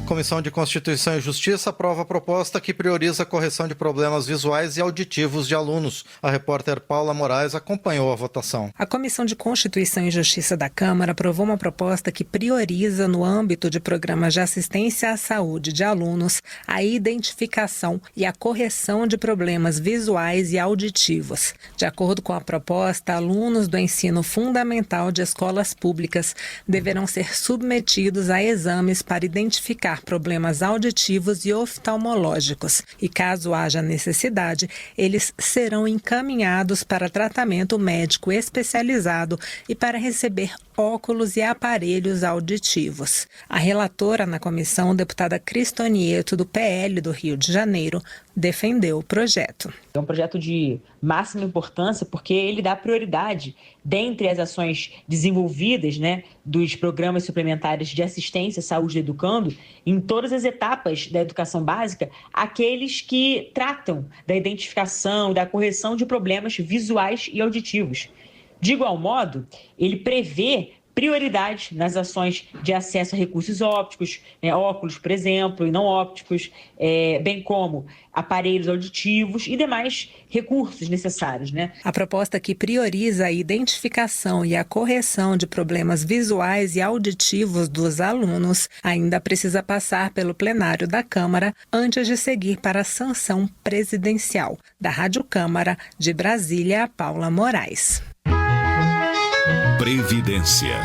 Comissão de Constituição e Justiça aprova a proposta que prioriza a correção de problemas visuais e auditivos de alunos. A repórter Paula Moraes acompanhou a votação. A Comissão de Constituição e Justiça da Câmara aprovou uma proposta que prioriza, no âmbito de programas de assistência à saúde de alunos, a identificação e a correção de problemas visuais e auditivos. De acordo com a proposta, alunos do ensino fundamental de escolas públicas deverão ser submetidos a exames para identificar problemas auditivos e oftalmológicos e, caso haja necessidade, eles serão encaminhados para tratamento médico especializado e para receber óculos e aparelhos auditivos. A relatora na comissão, deputada Cristonieto, do PL do Rio de Janeiro, defendeu o projeto. É um projeto de máxima importância porque ele dá prioridade, dentre as ações desenvolvidas, dos programas suplementares de assistência à saúde do educando, em todas as etapas da educação básica, aqueles que tratam da identificação, da correção de problemas visuais e auditivos. De igual modo, ele prevê prioridade nas ações de acesso a recursos ópticos, óculos, por exemplo, e não ópticos, bem como aparelhos auditivos e demais recursos necessários. A proposta que prioriza a identificação e a correção de problemas visuais e auditivos dos alunos ainda precisa passar pelo plenário da Câmara antes de seguir para a sanção presidencial. Da Rádio Câmara, de Brasília, Paula Moraes. Previdência.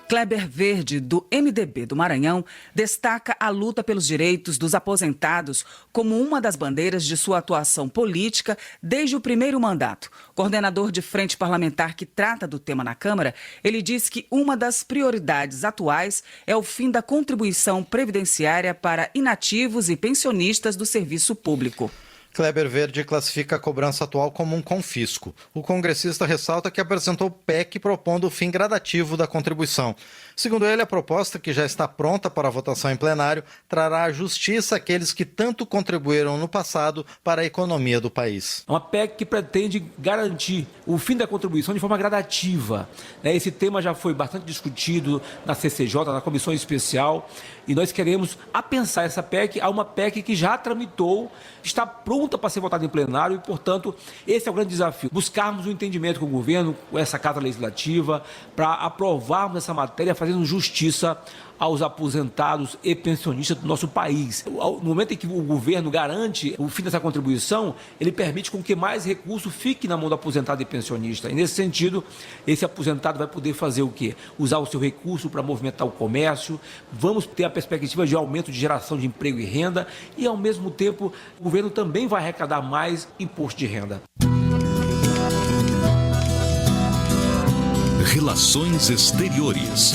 Kleber Verde, do MDB do Maranhão, destaca a luta pelos direitos dos aposentados como uma das bandeiras de sua atuação política desde o primeiro mandato. Coordenador de frente parlamentar que trata do tema na Câmara, ele diz que uma das prioridades atuais é o fim da contribuição previdenciária para inativos e pensionistas do serviço público. Kleber Verde classifica a cobrança atual como um confisco. O congressista ressalta que apresentou PEC propondo o fim gradativo da contribuição. Segundo ele, a proposta, que já está pronta para a votação em plenário, trará à justiça aqueles que tanto contribuíram no passado para a economia do país. É uma PEC que pretende garantir o fim da contribuição de forma gradativa. Esse tema já foi bastante discutido na CCJ, na Comissão Especial, e nós queremos apensar essa PEC a uma PEC que já tramitou, está pronta para ser votada em plenário e, portanto, esse é o grande desafio. Buscarmos um entendimento com o governo, com essa Casa Legislativa, para aprovarmos essa matéria, fazendo justiça aos aposentados e pensionistas do nosso país. No momento em que o governo garante o fim dessa contribuição, ele permite com que mais recurso fique na mão do aposentado e pensionista. E, nesse sentido, esse aposentado vai poder fazer o quê? Usar o seu recurso para movimentar o comércio, vamos ter a perspectiva de aumento de geração de emprego e renda e, ao mesmo tempo, o governo também vai arrecadar mais imposto de renda. Relações Exteriores.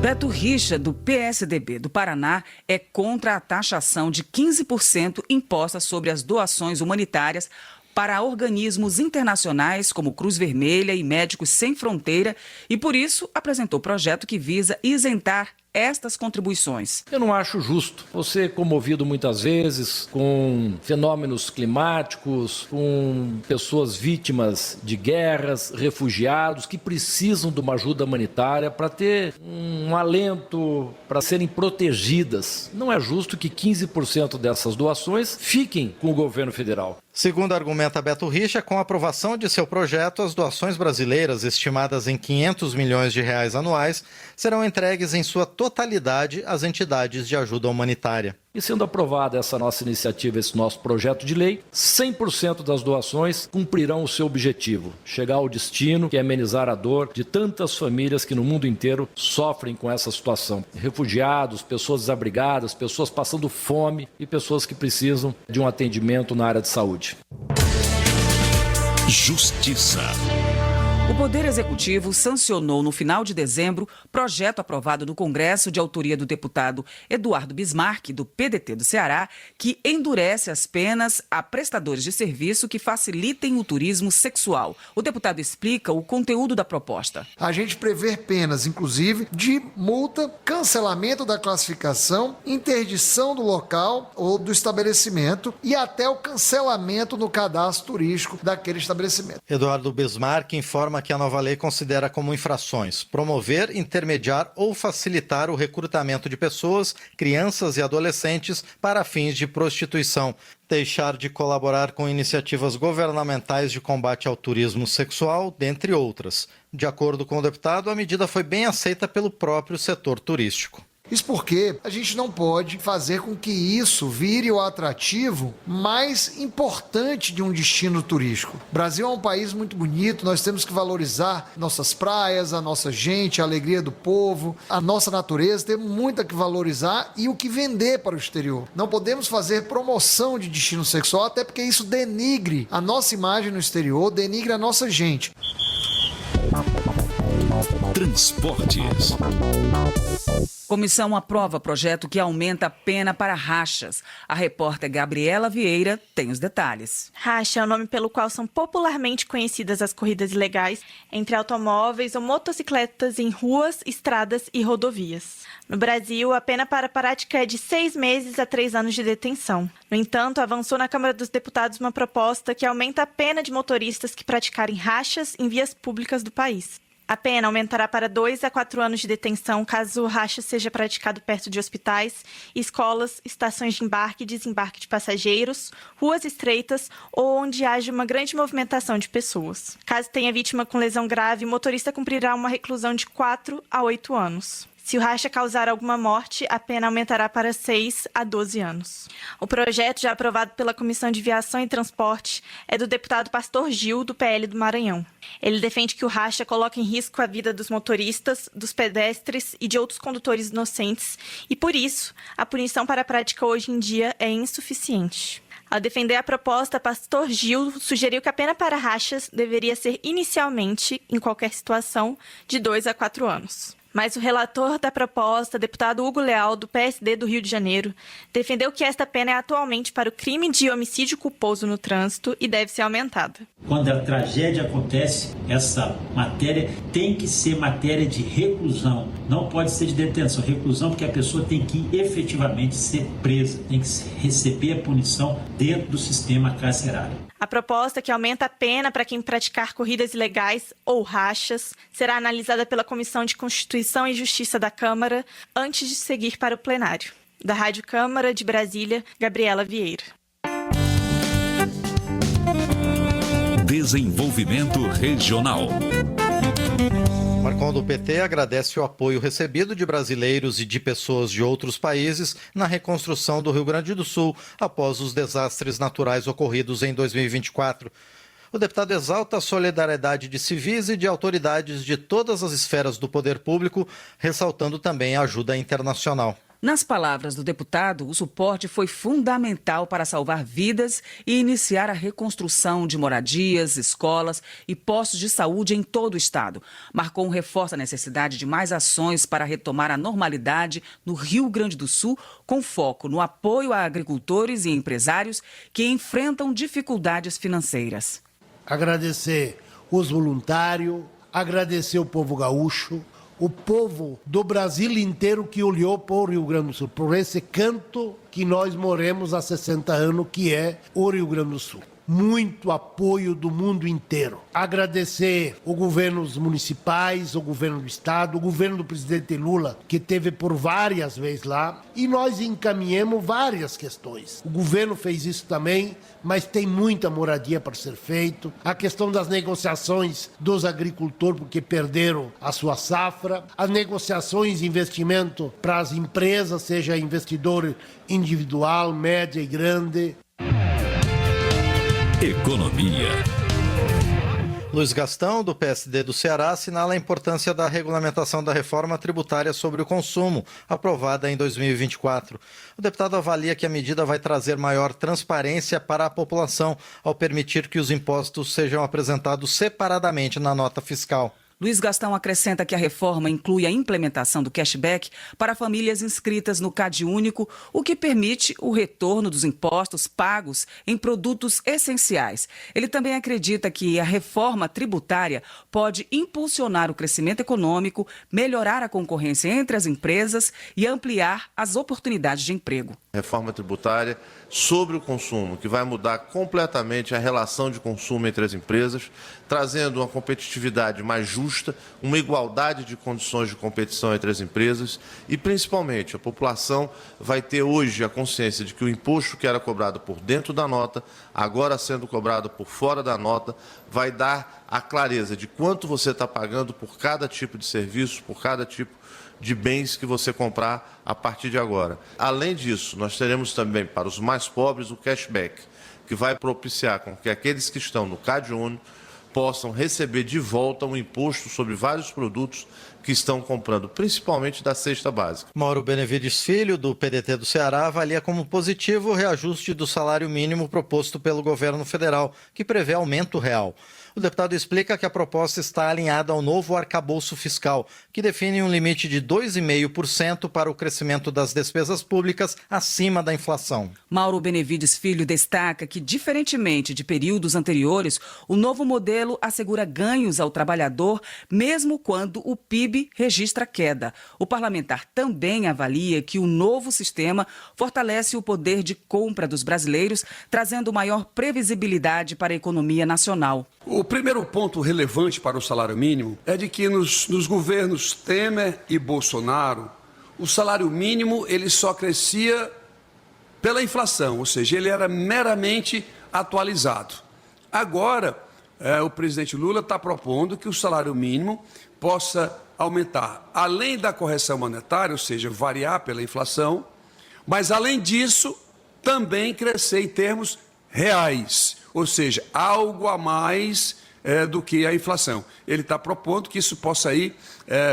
Beto Richa, do PSDB do Paraná, é contra a taxação de 15% imposta sobre as doações humanitárias para organismos internacionais como Cruz Vermelha e Médicos Sem Fronteira e, por isso, apresentou projeto que visa isentar estas contribuições. Eu não acho justo. Você é comovido muitas vezes com fenômenos climáticos, com pessoas vítimas de guerras, refugiados que precisam de uma ajuda humanitária para ter um alento, para serem protegidas. Não é justo que 15% dessas doações fiquem com o governo federal. Segundo argumenta Beto Richa, com a aprovação de seu projeto, as doações brasileiras, estimadas em 500 milhões de reais anuais, serão entregues em sua totalidade às entidades de ajuda humanitária. E sendo aprovada essa nossa iniciativa, esse nosso projeto de lei, 100% das doações cumprirão o seu objetivo, chegar ao destino, que é amenizar a dor de tantas famílias que no mundo inteiro sofrem com essa situação. Refugiados, pessoas desabrigadas, pessoas passando fome e pessoas que precisam de um atendimento na área de saúde. Justiça. O Poder Executivo sancionou no final de dezembro projeto aprovado no Congresso de autoria do deputado Eduardo Bismarck, do PDT do Ceará, que endurece as penas a prestadores de serviço que facilitem o turismo sexual. O deputado explica o conteúdo da proposta. A gente prevê penas, inclusive, de multa, cancelamento da classificação, interdição do local ou do estabelecimento e até o cancelamento no cadastro turístico daquele estabelecimento. Eduardo Bismarck informa que a nova lei considera como infrações promover, intermediar ou facilitar o recrutamento de pessoas, crianças e adolescentes para fins de prostituição, deixar de colaborar com iniciativas governamentais de combate ao turismo sexual, dentre outras. De acordo com o deputado, a medida foi bem aceita pelo próprio setor turístico. Isso porque a gente não pode fazer com que isso vire o atrativo mais importante de um destino turístico. O Brasil é um país muito bonito, nós temos que valorizar nossas praias, a nossa gente, a alegria do povo, a nossa natureza, temos muito a que valorizar e o que vender para o exterior. Não podemos fazer promoção de destino sexual, até porque isso denigre a nossa imagem no exterior, denigre a nossa gente. Transportes. Comissão aprova projeto que aumenta a pena para rachas. A repórter Gabriela Vieira tem os detalhes. Racha é o nome pelo qual são popularmente conhecidas as corridas ilegais entre automóveis ou motocicletas em ruas, estradas e rodovias. No Brasil, a pena para a prática é de 6 meses a 3 anos de detenção. No entanto, avançou na Câmara dos Deputados uma proposta que aumenta a pena de motoristas que praticarem rachas em vias públicas do país. A pena aumentará para 2 a 4 anos de detenção caso o racha seja praticado perto de hospitais, escolas, estações de embarque e desembarque de passageiros, ruas estreitas ou onde haja uma grande movimentação de pessoas. Caso tenha vítima com lesão grave, o motorista cumprirá uma reclusão de 4 a 8 anos. Se o racha causar alguma morte, a pena aumentará para 6 a 12 anos. O projeto, já aprovado pela Comissão de Viação e Transporte, é do deputado Pastor Gil, do PL do Maranhão. Ele defende que o racha coloca em risco a vida dos motoristas, dos pedestres e de outros condutores inocentes, e por isso, a punição para a prática hoje em dia é insuficiente. Ao defender a proposta, Pastor Gil sugeriu que a pena para rachas deveria ser inicialmente, em qualquer situação, de 2 a 4 anos. Mas o relator da proposta, deputado Hugo Leal, do PSD do Rio de Janeiro, defendeu que esta pena é atualmente para o crime de homicídio culposo no trânsito e deve ser aumentada. Quando a tragédia acontece, essa matéria tem que ser matéria de reclusão, não pode ser de detenção. Reclusão porque a pessoa tem que efetivamente ser presa, tem que receber a punição dentro do sistema carcerário. A proposta, que aumenta a pena para quem praticar corridas ilegais ou rachas, será analisada pela Comissão de Constituição e Justiça da Câmara antes de seguir para o plenário. Da Rádio Câmara de Brasília, Gabriela Vieira. Desenvolvimento Regional. Marcon do PT agradece o apoio recebido de brasileiros e de pessoas de outros países na reconstrução do Rio Grande do Sul após os desastres naturais ocorridos em 2024. O deputado exalta a solidariedade de civis e de autoridades de todas as esferas do poder público, ressaltando também a ajuda internacional. Nas palavras do deputado, o suporte foi fundamental para salvar vidas e iniciar a reconstrução de moradias, escolas e postos de saúde em todo o estado. Marcon reforça a necessidade de mais ações para retomar a normalidade no Rio Grande do Sul, com foco no apoio a agricultores e empresários que enfrentam dificuldades financeiras. Agradecer os voluntários, agradecer o povo gaúcho, o povo do Brasil inteiro que olhou para o Rio Grande do Sul, por esse canto que nós moramos há 60 anos, que é o Rio Grande do Sul. Muito apoio do mundo inteiro. Agradecer os governos municipais, o governo do estado, o governo do presidente Lula, que teve por várias vezes lá, e nós encaminhamos várias questões. O governo fez isso também, mas tem muita moradia para ser feito. A questão das negociações dos agricultores, porque perderam a sua safra. As negociações de investimento para as empresas, seja investidor individual, média e grande. Economia. Luiz Gastão, do PSD do Ceará, assinala a importância da regulamentação da reforma tributária sobre o consumo, aprovada em 2024. O deputado avalia que a medida vai trazer maior transparência para a população, ao permitir que os impostos sejam apresentados separadamente na nota fiscal. Luiz Gastão acrescenta que a reforma inclui a implementação do cashback para famílias inscritas no CadÚnico, o que permite o retorno dos impostos pagos em produtos essenciais. Ele também acredita que a reforma tributária pode impulsionar o crescimento econômico, melhorar a concorrência entre as empresas e ampliar as oportunidades de emprego. Reforma tributária sobre o consumo, que vai mudar completamente a relação de consumo entre as empresas, trazendo uma competitividade mais justa, uma igualdade de condições de competição entre as empresas e, principalmente, a população vai ter hoje a consciência de que o imposto que era cobrado por dentro da nota, agora sendo cobrado por fora da nota, vai dar a clareza de quanto você está pagando por cada tipo de serviço, por cada tipo de bens que você comprar a partir de agora. Além disso, nós teremos também para os mais pobres o cashback, que vai propiciar com que aqueles que estão no CadÚnico possam receber de volta um imposto sobre vários produtos que estão comprando, principalmente da cesta básica. Mauro Benevides Filho, do PDT do Ceará, avalia como positivo o reajuste do salário mínimo proposto pelo governo federal, que prevê aumento real. O deputado explica que a proposta está alinhada ao novo arcabouço fiscal, que define um limite de 2,5% para o crescimento das despesas públicas acima da inflação. Mauro Benevides Filho destaca que, diferentemente de períodos anteriores, o novo modelo assegura ganhos ao trabalhador, mesmo quando o PIB registra queda. O parlamentar também avalia que o novo sistema fortalece o poder de compra dos brasileiros, trazendo maior previsibilidade para a economia nacional. O primeiro ponto relevante para o salário mínimo é de que nos governos Temer e Bolsonaro, o salário mínimo ele só crescia pela inflação, ou seja, ele era meramente atualizado. Agora, o presidente Lula está propondo que o salário mínimo possa aumentar, além da correção monetária, ou seja, variar pela inflação, mas, além disso, também crescer em termos reais, ou seja, algo a mais do que a inflação. Ele está propondo que isso possa ir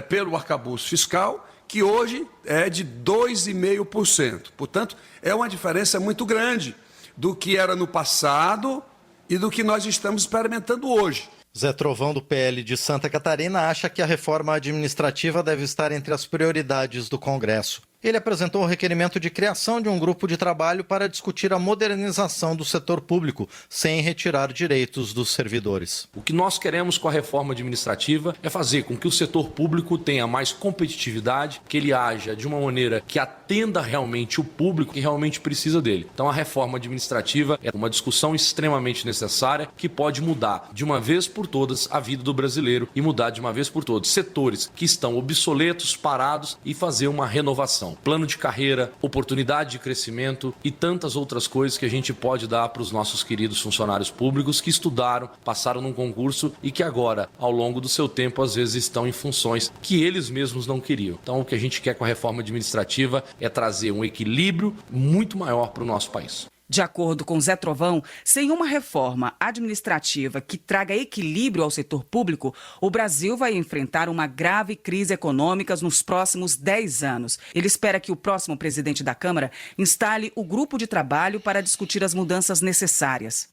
pelo arcabouço fiscal, que hoje é de 2,5%. Portanto, é uma diferença muito grande do que era no passado e do que nós estamos experimentando hoje. Zé Trovão, do PL de Santa Catarina, acha que a reforma administrativa deve estar entre as prioridades do Congresso. Ele apresentou o requerimento de criação de um grupo de trabalho para discutir a modernização do setor público, sem retirar direitos dos servidores. O que nós queremos com a reforma administrativa é fazer com que o setor público tenha mais competitividade, que ele haja de uma maneira que atenda realmente o público que realmente precisa dele. Então a reforma administrativa é uma discussão extremamente necessária que pode mudar de uma vez por todas a vida do brasileiro e mudar de uma vez por todas setores que estão obsoletos, parados e fazer uma renovação. Plano de carreira, oportunidade de crescimento e tantas outras coisas que a gente pode dar para os nossos queridos funcionários públicos que estudaram, passaram num concurso e que agora, ao longo do seu tempo, às vezes estão em funções que eles mesmos não queriam. Então, o que a gente quer com a reforma administrativa é trazer um equilíbrio muito maior para o nosso país. De acordo com Zé Trovão, sem uma reforma administrativa que traga equilíbrio ao setor público, o Brasil vai enfrentar uma grave crise econômica nos próximos 10 anos. Ele espera que o próximo presidente da Câmara instale o grupo de trabalho para discutir as mudanças necessárias.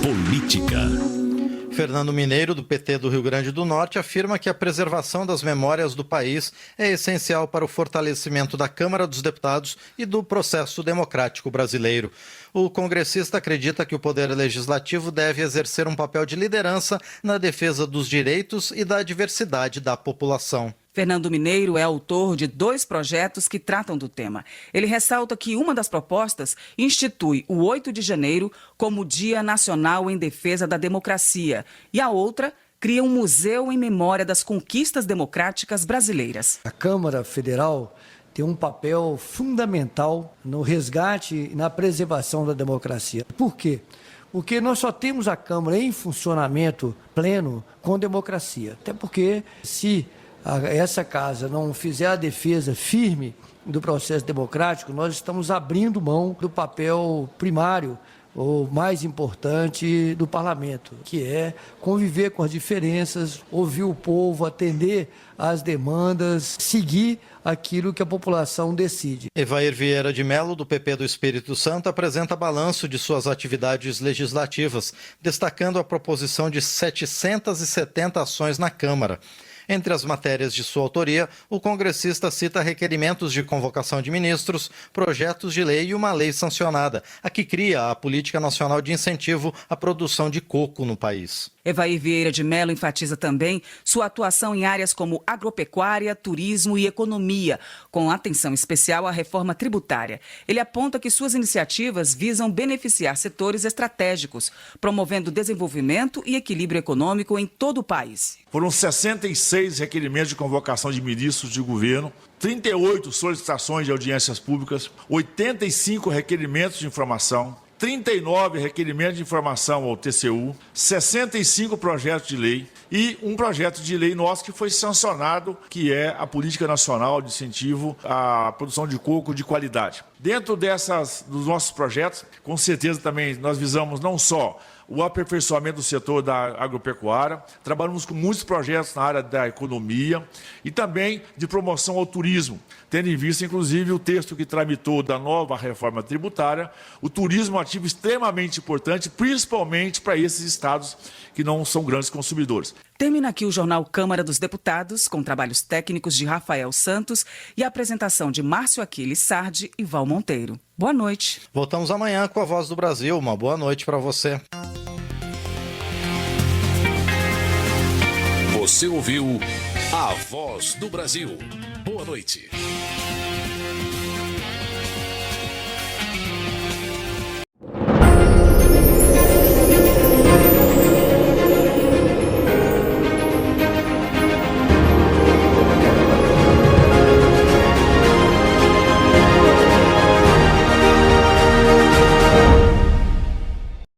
Política. Fernando Mineiro, do PT do Rio Grande do Norte, afirma que a preservação das memórias do país é essencial para o fortalecimento da Câmara dos Deputados e do processo democrático brasileiro. O congressista acredita que o Poder Legislativo deve exercer um papel de liderança na defesa dos direitos e da diversidade da população. Fernando Mineiro é autor de 2 projetos que tratam do tema. Ele ressalta que uma das propostas institui o 8 de janeiro como Dia Nacional em Defesa da Democracia e a outra cria um museu em memória das conquistas democráticas brasileiras. A Câmara Federal tem um papel fundamental no resgate e na preservação da democracia. Por quê? Porque nós só temos a Câmara em funcionamento pleno com democracia. Até porque, se essa casa não fizer a defesa firme do processo democrático, nós estamos abrindo mão do papel primário o mais importante do parlamento, que é conviver com as diferenças, ouvir o povo, atender às demandas, seguir aquilo que a população decide. Evair Vieira de Mello, do PP do Espírito Santo, apresenta balanço de suas atividades legislativas, destacando a proposição de 770 ações na Câmara. Entre as matérias de sua autoria, o congressista cita requerimentos de convocação de ministros, projetos de lei e uma lei sancionada, a que cria a Política Nacional de Incentivo à Produção de Coco no país. Evair Vieira de Mello enfatiza também sua atuação em áreas como agropecuária, turismo e economia, com atenção especial à reforma tributária. Ele aponta que suas iniciativas visam beneficiar setores estratégicos, promovendo desenvolvimento e equilíbrio econômico em todo o país. Foram 66 requerimentos de convocação de ministros de governo, 38 solicitações de audiências públicas, 85 requerimentos de informação, 39 requerimentos de informação ao TCU, 65 projetos de lei e um projeto de lei nosso que foi sancionado, que é a Política Nacional de Incentivo à Produção de Coco de Qualidade. Dentro dos nossos projetos, com certeza também nós visamos não só o aperfeiçoamento do setor da agropecuária, trabalhamos com muitos projetos na área da economia e também de promoção ao turismo, tendo em vista, inclusive, o texto que tramitou da nova reforma tributária. O turismo é um ativo extremamente importante, principalmente para esses estados que não são grandes consumidores. Termina aqui o Jornal Câmara dos Deputados, com trabalhos técnicos de Rafael Santos e a apresentação de Márcio Aquiles Sardi e Val Monteiro. Boa noite. Voltamos amanhã com a Voz do Brasil. Uma boa noite para você. Você ouviu a Voz do Brasil. Boa noite.